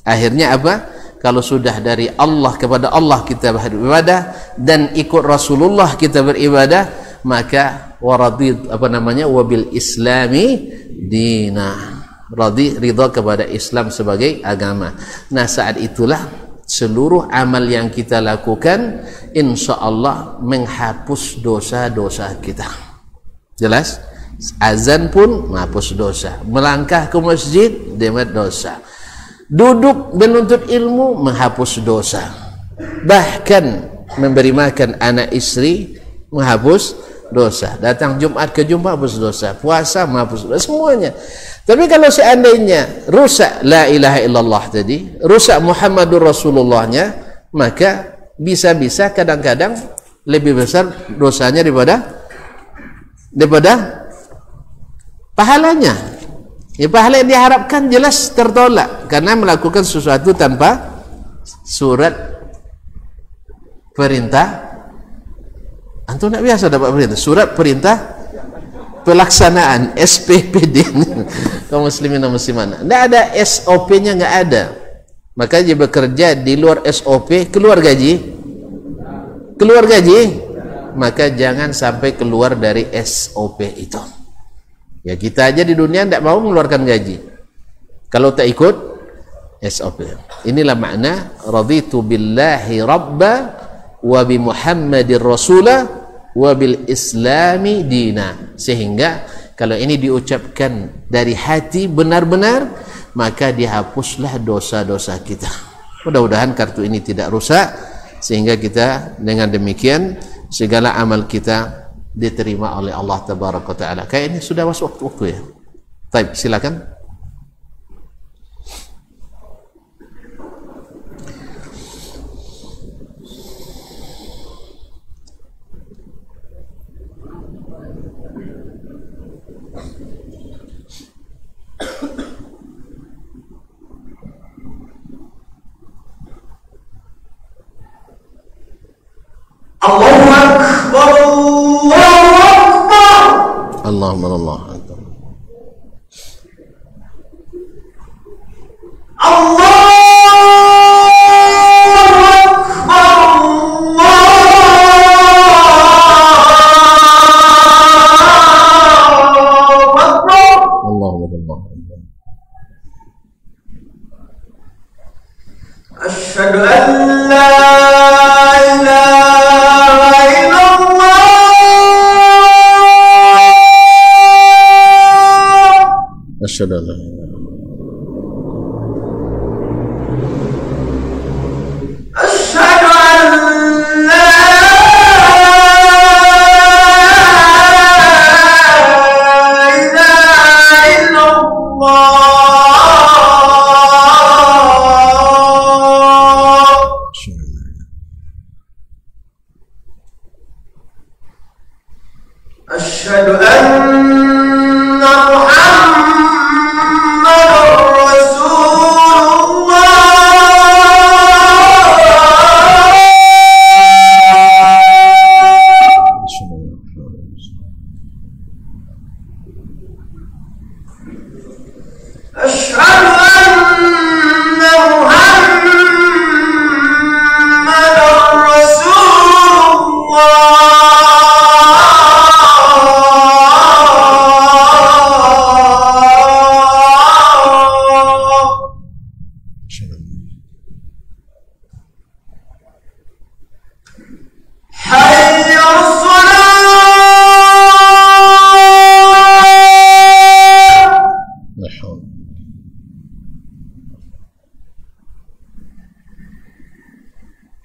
Akhirnya apa? Kalau sudah dari Allah kepada Allah kita beribadah dan ikut Rasulullah kita beribadah, maka wabil islami dina. Ridha kepada Islam sebagai agama. Nah, saat itulah seluruh amal yang kita lakukan insya Allah menghapus dosa-dosa kita. Jelas? Azan pun menghapus dosa. Melangkah ke masjid demat dosa. Duduk menuntut ilmu menghapus dosa. Bahkan memberi makan anak istri menghapus dosa. Datang Jumat ke Jumat menghapus dosa. Puasa menghapus dosa. Semuanya. Tapi kalau seandainya rusak la ilaha illallah tadi, rusak Muhammadur Rasulullahnya, maka bisa-bisa kadang-kadang lebih besar dosanya daripada pahalanya. Ya, pahala yang diharapkan jelas tertolak karena melakukan sesuatu tanpa surat perintah. Antum tak biasa dapat perintah, surat perintah pelaksanaan SPPD. Kaum muslimin dan muslimat, tidak ada SOP-nya, nggak ada. Maka dia bekerja di luar SOP, keluar gaji, maka jangan sampai keluar dari SOP itu. Ya, kita aja di dunia tidak mau mengeluarkan gaji kalau tak ikut SOP. Inilah makna raditu billahi rabba wa bi Muhammadir rasulah wa bil islami dina. Sehingga kalau ini diucapkan dari hati benar-benar, maka dihapuslah dosa-dosa kita. Mudah-mudahan kartu ini tidak rusak, sehingga kita dengan demikian segala amal kita diterima oleh Allah Tabaraka Ta'ala. Kayak ini sudah masuk waktu ya. Baik, silakan. Allahu Akbar, Allahu Akbar. Allahumma Allah Akbar. Asyhadu an la ilaha illallah. Asyhadu an la Asyhadu an حي على الصلاة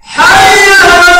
حي على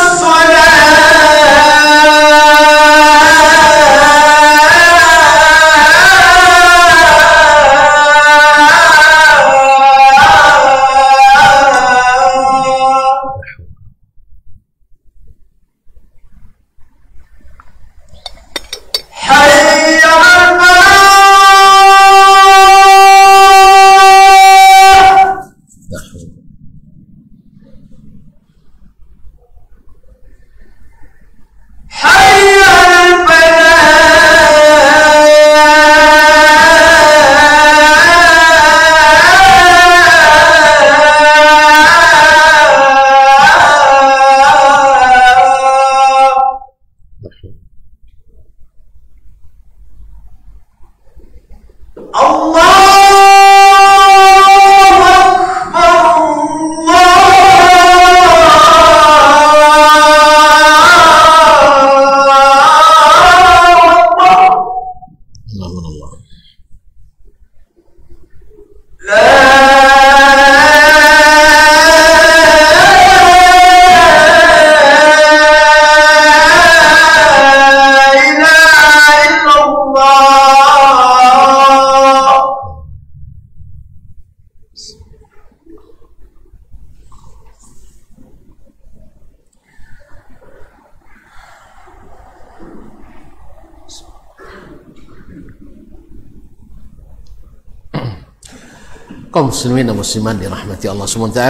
kaum muslimin dan muslimat dirahmati Allah SWT.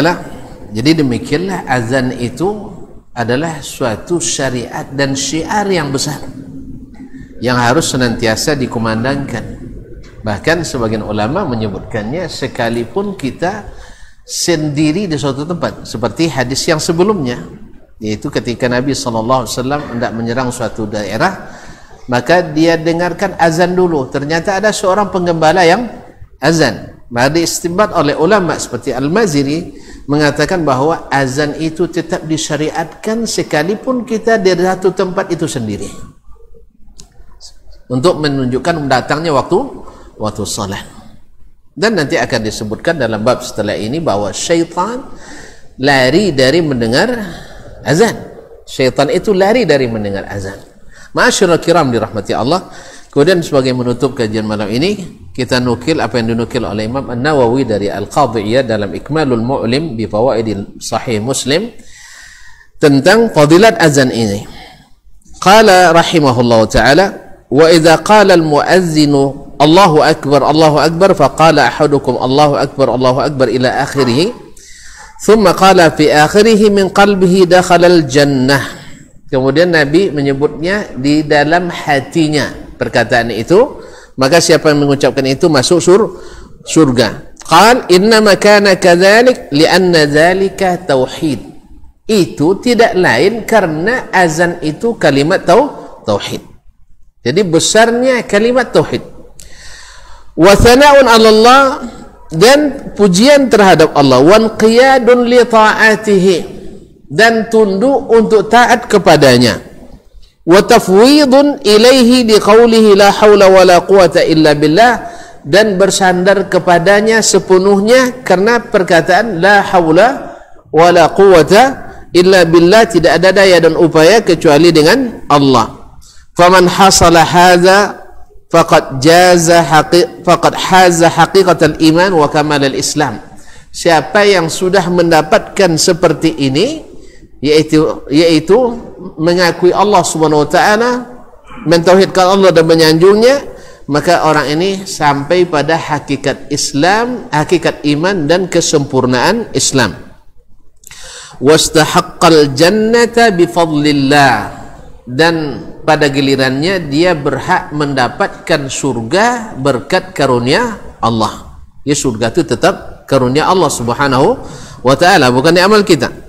Jadi demikianlah azan itu adalah suatu syariat dan syiar yang besar yang harus senantiasa dikumandangkan. Bahkan sebagian ulama menyebutkannya sekalipun kita sendiri di suatu tempat, seperti hadis yang sebelumnya, yaitu ketika Nabi SAW hendak menyerang suatu daerah, maka dia dengarkan azan dulu. Ternyata ada seorang penggembala yang azan. Maka diistinbat oleh ulama seperti Al-Maziri mengatakan bahwa azan itu tetap disyariatkan sekalipun kita di satu tempat itu sendiri, untuk menunjukkan datangnya waktu salat. Dan nanti akan disebutkan dalam bab setelah ini bahwa syaitan lari dari mendengar azan. Syaitan itu lari dari mendengar azan. Ma'asyiral kiram dirahmati Allah. Kemudian sebagai menutup kajian malam ini, kita nukil apa yang dinukil oleh Imam An-Nawawi dari Al-Qadhi Iyad dalam Ikmalul Mu'lim bi Fawaidil Sahih Muslim tentang fadilat azan ini. Qala rahimahullahu ta'ala, wa idza qala al-mu'azzinu Allahu akbar faqala ahadukum Allahu akbar ila akhirih, thumma qala fi akhirih min qalbihi dakhala al-jannah. Kemudian Nabi menyebutnya di dalam hatinya perkataan itu, maka siapa yang mengucapkan itu masuk surga. Qal innama kana kadzalik lianna dzalika tauhid. Itu tidak lain karena azan itu kalimat tauhid. Jadi besarnya kalimat tauhid. Wa thana'un 'ala Allah, dan pujian terhadap Allah, wa qiyadun li ta'atihi, dan tunduk untuk taat kepadanya, wa tafwidun ilaihi di qawlihi la hawla wa la quwata illa billah, dan bersandar kepadanya sepenuhnya karena perkataan la hawla wa la quwata illa billah, tidak ada daya dan upaya kecuali dengan Allah. Faman hasala hadza faqad haza haqiqatal iman wa kamalal Islam. Siapa yang sudah mendapatkan seperti ini, yaitu mengakui Allah Subhanahu wa taala, mentauhidkan Allah dan menyanjungnya, maka orang ini sampai pada hakikat Islam, hakikat iman dan kesempurnaan Islam. Wastahaqqal jannata bifadlillah, dan pada gilirannya dia berhak mendapatkan surga berkat karunia Allah. Ya, surga itu tetap karunia Allah Subhanahu wa taala, bukan di amal kita.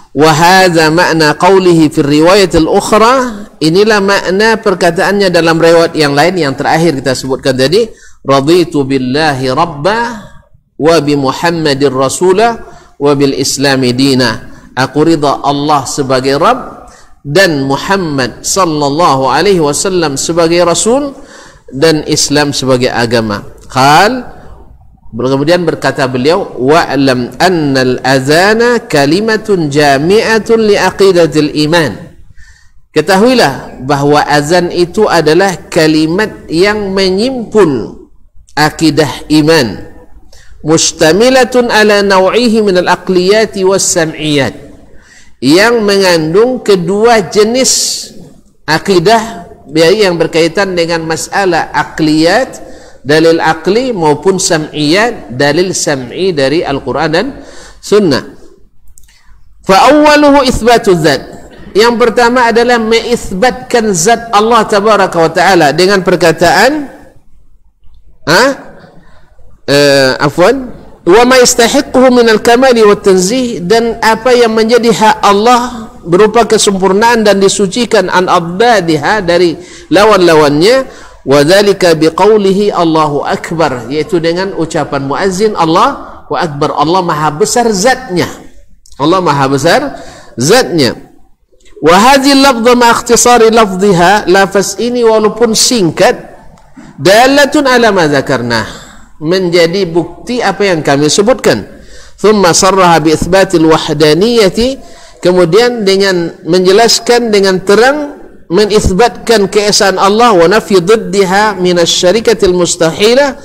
Wa hadza makna qawlihi fi riwayat al-ukhra, inilah makna perkataannya dalam riwayat yang lain yang terakhir kita sebutkan tadi, raditu billahi rabba wa bi Muhammadir rasula wa bil islami dina. Aku ridha Allah sebagai Rabb dan Muhammad sallallahu alaihi wasallam sebagai Rasul dan Islam sebagai agama. Kemudian berkata beliau, wa'lam annal azana kalimatun jami'atun li aqidatil iman. Ketahuilah bahwa azan itu adalah kalimat yang menyimpul akidah iman, mustamilatun ala naw'ihi min al-aqliyati was-sam'iyat, yang mengandung kedua jenis akidah yang berkaitan dengan masalah aqliyat, dalil aqli, maupun sam'iyat, dalil sam'i dari Al-Quran dan Sunnah. Fa'awwaluhu itsbatu dzat. Yang pertama adalah mengisbatkan zat Allah tabaraka wa ta'ala dengan perkataan wa ma yastahiqquhu min al-kamali wa tanzih, dan apa yang menjadi hak Allah berupa kesempurnaan dan disucikan an abdadiha, dari lawan-lawannya. Wa dzalika biqaulihi Allahu akbar, yaitu dengan ucapan muazzin Allahu akbar. Allah maha besar zatnya, Allah maha besar zatnya. Wa hadhihi lafdha ma ikhtisari lafdhiha, lafaz ini walaupun singkat, dalatun ala ma dzakarna, menjadi bukti apa yang kami sebutkan. Thumma sarraha bi itsbatil wahdaniyati, kemudian dengan menjelaskan dengan terang, menisbatkan keesaan Allah, wa nafyi diddiha min asy-syarikatil mustahilah,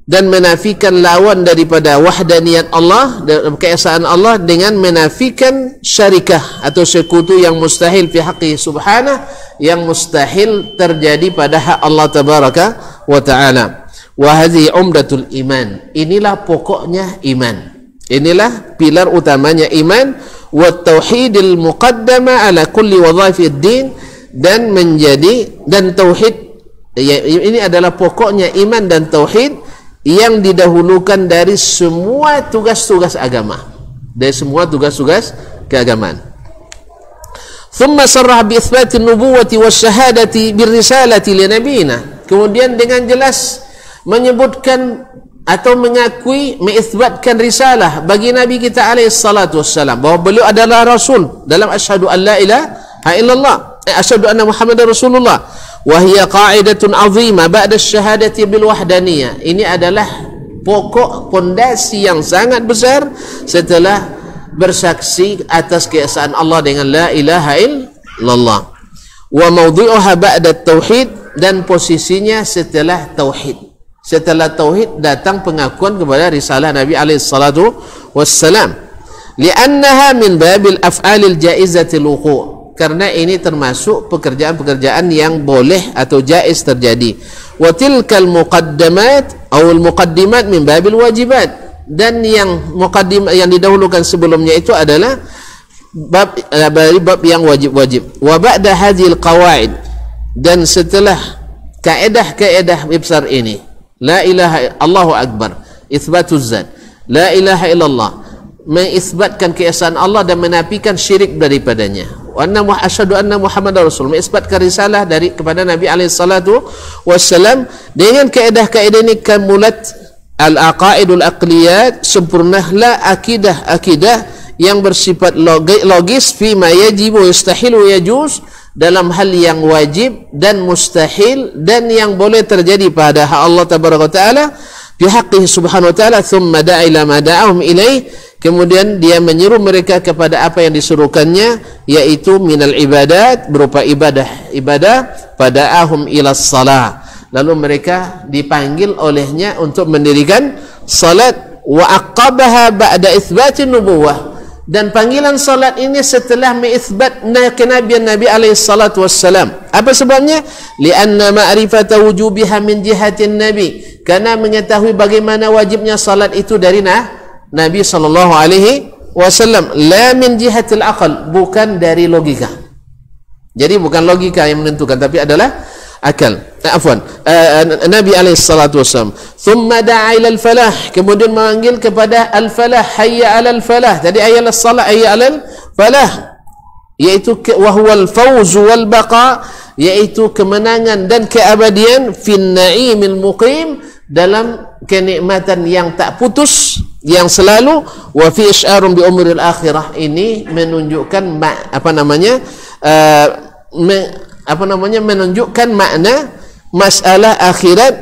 dan menafikan lawan daripada wahdaniyat Allah, keesaan Allah, dengan menafikan syarikah atau sekutu yang mustahil fi haqqi subhanah, yang mustahil terjadi pada hak Allah tabaraka wa ta'ala. Wa hadhihi umdatul iman, inilah pokoknya iman, inilah pilar utamanya iman. Wa tauhidil muqaddama ala kulli wadhaifid din, dan menjadi, dan tauhid ini adalah pokoknya iman dan tauhid yang didahulukan dari semua tugas-tugas agama, dari semua tugas-tugas keagamaan. Thumma sarrah bi itsbatin nubuwwati wasyahadati birrisalati li nabiyina, kemudian dengan jelas menyebutkan atau mengakui, mengisbatkan risalah bagi Nabi kita alaihi salatu wassalam, bahawa beliau adalah Rasul dalam asyhadu an la ilaha illallah, asyhadu anna Muhammadar Rasulullah. Wahia qa'idatun azimah ba'da syahadati bil wahdaniyah. Ini adalah pokok pondasi yang sangat besar setelah bersaksi atas keesaan Allah dengan la ilaha illallah. Wa mawdhi'uha ba'da tauhid, dan posisinya setelah tauhid. Setelah tauhid datang pengakuan kepada risalah Nabi alaihi salatu wassalam. Li'annaha min babil af'alil jaizatil wuqu', karena ini termasuk pekerjaan-pekerjaan yang boleh atau jaiz terjadi. Wa tilkal muqaddamat atau al-muqaddimat min babil wajibat, dan yang muqaddim yang didahulukan sebelumnya itu adalah bab yang wajib-wajib. Wa ba'da hadhil qawaid, dan setelah kaedah-kaedah besar ini, la ilaha Allahu akbar, itsbatuz zat, la ilaha illallah, mengisbatkan keesaan Allah dan menafikan syirik daripadanya. Wa anna asyhadu anna Muhammadar Rasul, mengisbatkan risalah dari kepada Nabi alaihi salatu wassalam. Dengan kaedah-kaedah ini kamulat al-aqaidul aqliyat, sempurnalah akidah-akidah yang bersifat logis, fi ma yajib wa yastahil wa yajuz, dalam hal yang wajib dan mustahil dan yang boleh terjadi pada hak Allah tabaraka taala, bi haqqihi subhanahu wa taala. Thumma da'a ila ma da'ahum ilaih, kemudian dia menyeru mereka kepada apa yang disuruhkannya, yaitu minal ibadat, berupa ibadah pada ahum ilas salah, lalu mereka dipanggil olehnya untuk mendirikan salat. Wa aqabaha ba'da itsbatin nubuwah, dan panggilan salat ini setelah mengisbat kenabian Nabi alaihi salatu wassalam. Apa sebabnya? Lianna ma'rifata wujubiha min jihatin nabi, karena mengetahui bagaimana wajibnya salat itu dari Nabi sallallahu alaihi wasallam, la min jihatil aqal, bukan dari logika. Jadi bukan logika yang menentukan, tapi adalah akal. Nabi alaihi salatu wasallam. Thumma da'a ila al-falah, kemudian memanggil kepada al-falah, hayya 'alal falah. Tadi hayya 'alas salah, hayya 'alal falah, yaitu wa huwal fawz wal baqa, yaitu kemenangan dan keabadian, fin na'imil muqim, dalam kenikmatan yang tak putus, yang selalu. Wa fi isyarun bi umuril akhirah, ini menunjukkan menunjukkan makna masalah akhirat,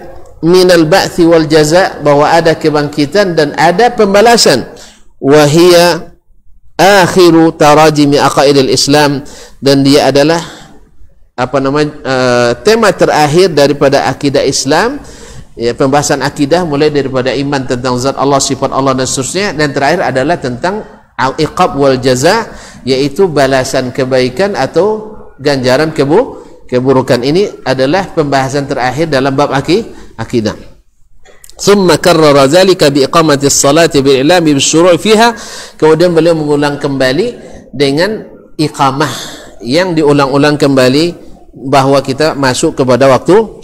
minal ba'thi wal jaza, bahwa ada kebangkitan dan ada pembalasan. Wa hiya akhiru tarajimi aqaidil Islam, dan dia adalah tema terakhir daripada akidah Islam, ya, pembahasan akidah mulai daripada iman tentang zat Allah, sifat Allah dan seterusnya, dan terakhir adalah tentang al-iqab wal jaza, yaitu balasan kebaikan atau ganjaran keburukan. Ini adalah pembahasan terakhir dalam bab akidah. Thumma karrara zalika bi iqamati as-salati bil i'lami bisyuru' fiha, kemudian beliau mengulang kembali dengan iqamah yang diulang-ulang kembali, bahwa kita masuk kepada waktu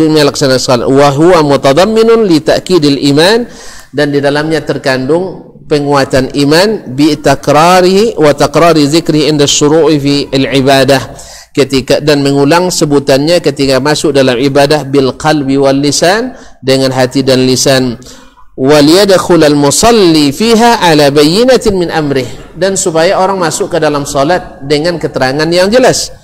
melaksanakan salat. Wa huwa mutadamminun li ta'kidil iman, dan di dalamnya terkandung penguatan iman, bi takrarihi wa takrari zikri inda syuru'i fi al-ibadah, ketika dan mengulang sebutannya ketika masuk dalam ibadah, bil qalbi wal lisan, dengan hati dan lisan. Wal yadkhul al musalli fiha ala bayyinatin min amrih, dan supaya orang masuk ke dalam salat dengan keterangan yang jelas.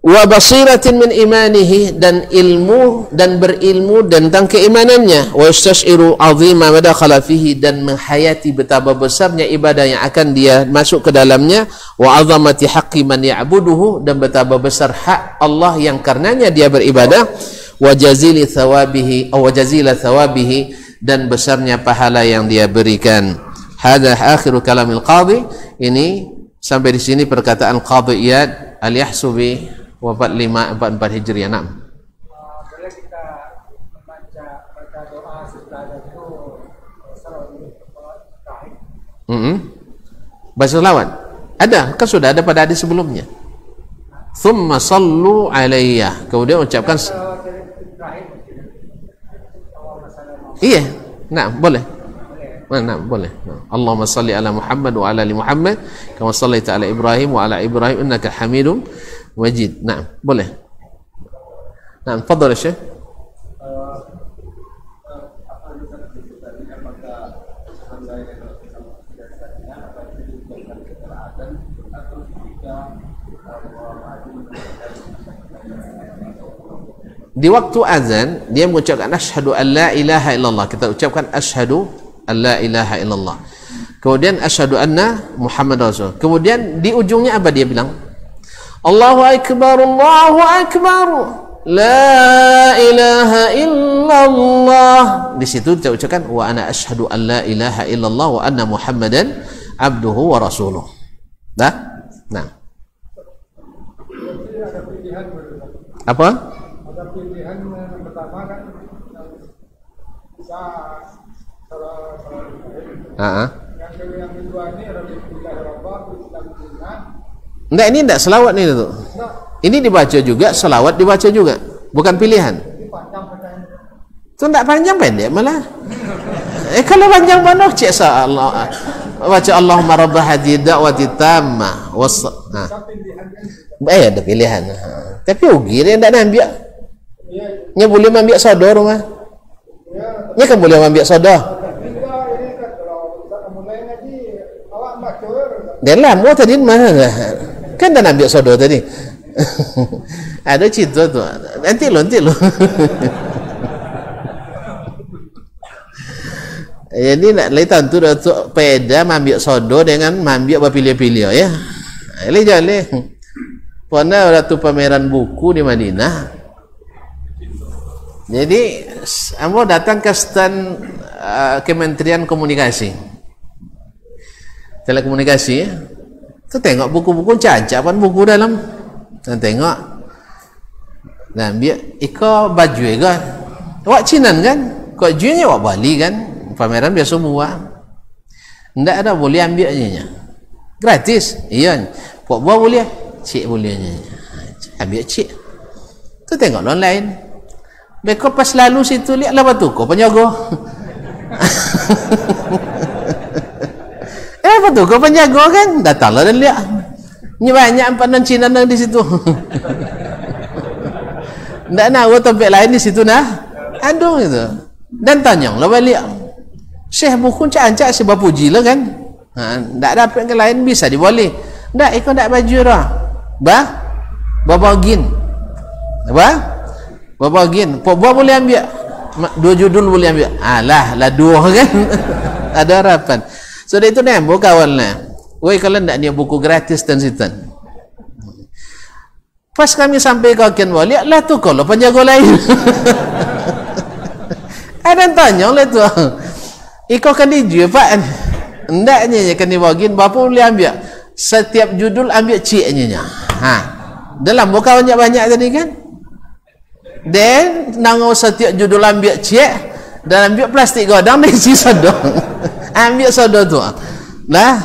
Wa basiratin min imanihi, dan ilmu dan berilmu tentang keimanannya. Wa yastashiru azima ma dakhala fihi, dan menghayati betapa besarnya ibadah yang akan dia masuk ke dalamnya. Wa azamati haqqi man ya'buduhu, dan betapa besar hak Allah yang karenanya dia beribadah. Wa jazili thawabihi aw jazila thawabihi, dan besarnya pahala yang dia berikan. Hadza akhiru kalamil qadhi. Ini sampai di sini perkataan Qadhi Iyad Al-Yahsubi, wafat 544 Hijriah. Boleh kita membaca doa setelah itu salawat. Baca selawat. Ada, kan sudah ada pada hadis sebelumnya. Thumma sallu alayya, kemudian ucapkan iya, nah boleh. Nah, boleh. Allahumma salli ala Muhammad wa ala ali Muhammad kama sallaita ala Ibrahim wa ala Ibrahim innaka Hamidum Majid. Nah, boleh. Nah, tafadhal Syekh. Di waktu azan dia mengucapkan asyhadu an la ilaha illallah, kita ucapkan asyhadu an la ilaha illallah, kemudian asyhadu anna Muhammad Rasul, kemudian di ujungnya apa dia bilang? Allahu akbar, la ilaha illallah. Di situ kita ucapkan wa ana asyhadu an la ilaha illallah wa anna Muhammadan abduhu wa rasuluh. Dah? Nah. Apa? Ada pilihan yang pertama kan bisa yang kedua ini enggak, ini enggak selawat nih tuh. Ini dibaca juga, selawat dibaca juga, bukan pilihan. Itu enggak panjang pendek malah. Kalau panjang penuh cek Allah. Baca Allahumma rabb hadhihi da'wati tammah was. Ada pilihan. Tapi ugi dia enggak ambil. Nya boleh ambil sodor mah. Nya kan boleh ambil sodor. Dia lama tadi mana kan dah ambil sodor tadi. Ada cerita tu. Nanti lo. Jadi nak letan tu dah tu peda ambil sodor dengan ambil berpilih-pilih ya. Ini jalan. Pernah ada tu pameran buku di Madinah. Jadi ambo datang ke stand Kementerian Komunikasi, Telekomunikasi ya. Tu tengok buku-buku cacapan buku dalam. Dan tengok. Nah, biar iko baju kan. Wak Cinan kan? Kok jualnya wak Bali kan? Pameran biasa semua. Ndak ada boleh ambilnya. Gratis. Iya. Kok buah boleh? Cik bolehnya. Ambil cik. Tu tengok online. Beko pas lalu situ lihat lah batu ko penjago. Batu ko penjago kan datanglah dan lihat. Ni banyak panan Cina nang di situ. Ndak nak tempat lain di situ nah. Aduh itu. Dan tanyang lah balik. Syekh buku cak-cak sebab puji lah kan. Tak dapat ke lain bisa diboleh. Tak, ikut tak baju dah. Babagin. Babagin. Buat boleh ambil. 2 judul boleh ambil. Alah, lah 2 kan. Ada harapan. So itu nembok kawan lah. Woi, kalau tak dia buku gratis dan sitan. Pas kami sampai ke Ken Wali, lah tu kalau penjaga lain. Ada tanya oleh tu. Ikut kan dijual Pak. Hendaknya kan dibagin, bapa boleh ambil. Setiap judul ambil ciknya. Dalam buka banyak-banyak tadi kan. Dan nangau setiap judul ambil cik dan ambil plastik godang dan isi sodong. Ambil sodong tu. Lah.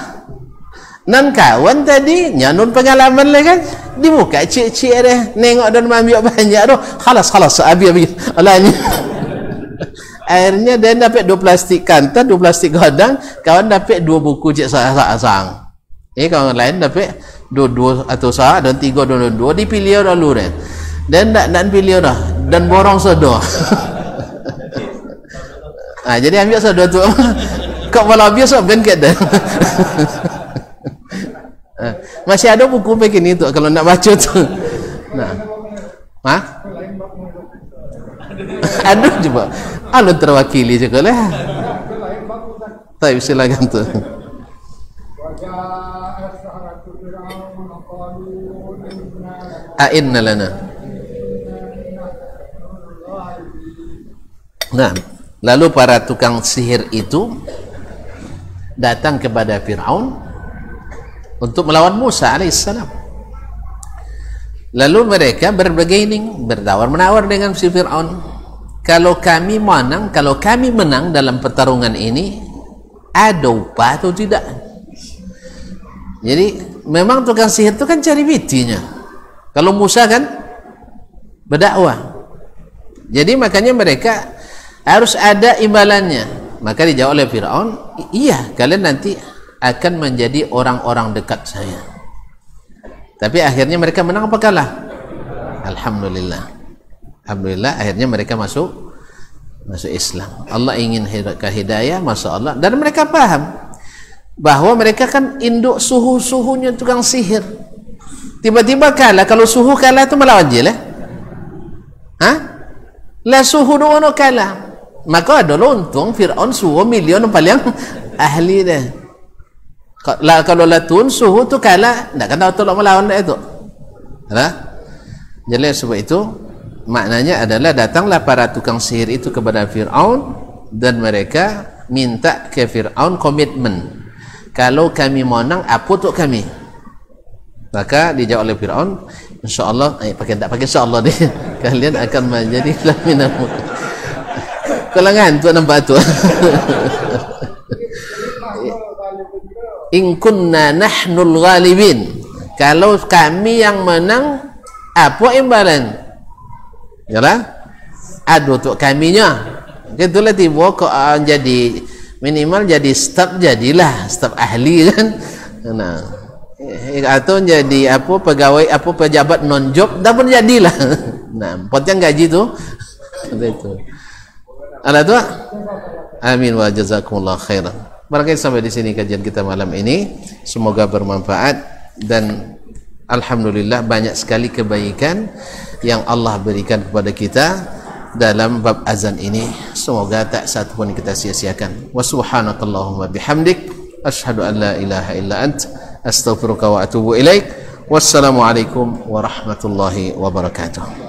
Nan kawan tadi nyanun pengalaman lah kan. Dibuka cik-cik dia. Nengok dan ambil banyak tu. Khalas. Habis. Alah ni. Akhirnya dia dapat 2 plastik kantor, 2 plastik godang, kawan dapat 2 buku cik sang. Kawan lain dapat 2 atau sah dan 3 dan 2 dipilih dulu dia. Dan nak pilih dah dan borong sodo. Jadi ambil sodo tu. Kau malah biasa ben kat dah. Masih ada buku begini tu kalau nak baca tu. Aduh coba. Alun terwakili juga lah. Tapi silakan tu. A'inna lana. Nah, lalu para tukang sihir itu datang kepada Fir'aun untuk melawan Musa alaihissalam. Lalu mereka berbargaining, bertawar-menawar dengan si Fir'aun. Kalau kami menang dalam pertarungan ini, ada upah atau tidak? Jadi memang tukang sihir itu kan cari bitinya. Kalau Musa kan berdakwah. Jadi makanya mereka harus ada imbalannya. Maka dijawab oleh Fir'aun, iya, kalian nanti akan menjadi orang-orang dekat saya. Tapi akhirnya mereka menang apa kalah? Alhamdulillah. Alhamdulillah akhirnya mereka masuk Islam. Allah ingin hidayah, masya Allah. Dan mereka paham bahwa mereka kan induk suhu-suhunya tukang sihir. Tiba-tiba kalah. Kalau suhu kalah itu melawan je lah. Lah suhu doang kalah. Maka ada untung Fir'aun suhu milion paling ahli dah. Kalau latun suhu tu kalah, tak kan tahu tolak melawan dah itu. Jadi sebab itu maknanya adalah datanglah para tukang sihir itu kepada Fir'aun dan mereka minta ke Fir'aun komitmen. Kalau kami menang, apa untuk kami? Maka dijawab oleh Fir'aun, insyaAllah, tak pakai insyaAllah deh, kalian akan menjadi laminamu. Kelangan tu nampak tu. In kunna nahnul ghalibin. Kalau kami yang menang, apa imbalan? Yalah, ada untuk kaminya. Itulah tiba kau jadi minimal jadi staf, jadilah staf ahli kan. Nah, atau jadi apa pegawai apa pejabat non job, dah pun jadilah. Nah, potong gaji tu. Itu. Alah tu. Amin wa jazakumullah khairan. Barangkali sampai di sini kajian kita malam ini. Semoga bermanfaat dan alhamdulillah banyak sekali kebaikan yang Allah berikan kepada kita dalam bab azan ini. Semoga tak satu pun kita sia-siakan. Wa subhanakallahumma bihamdik asyhadu an la ilaha illa ant astaghfiruka wa atubu ilaik. Wassalamualaikum warahmatullahi wabarakatuh.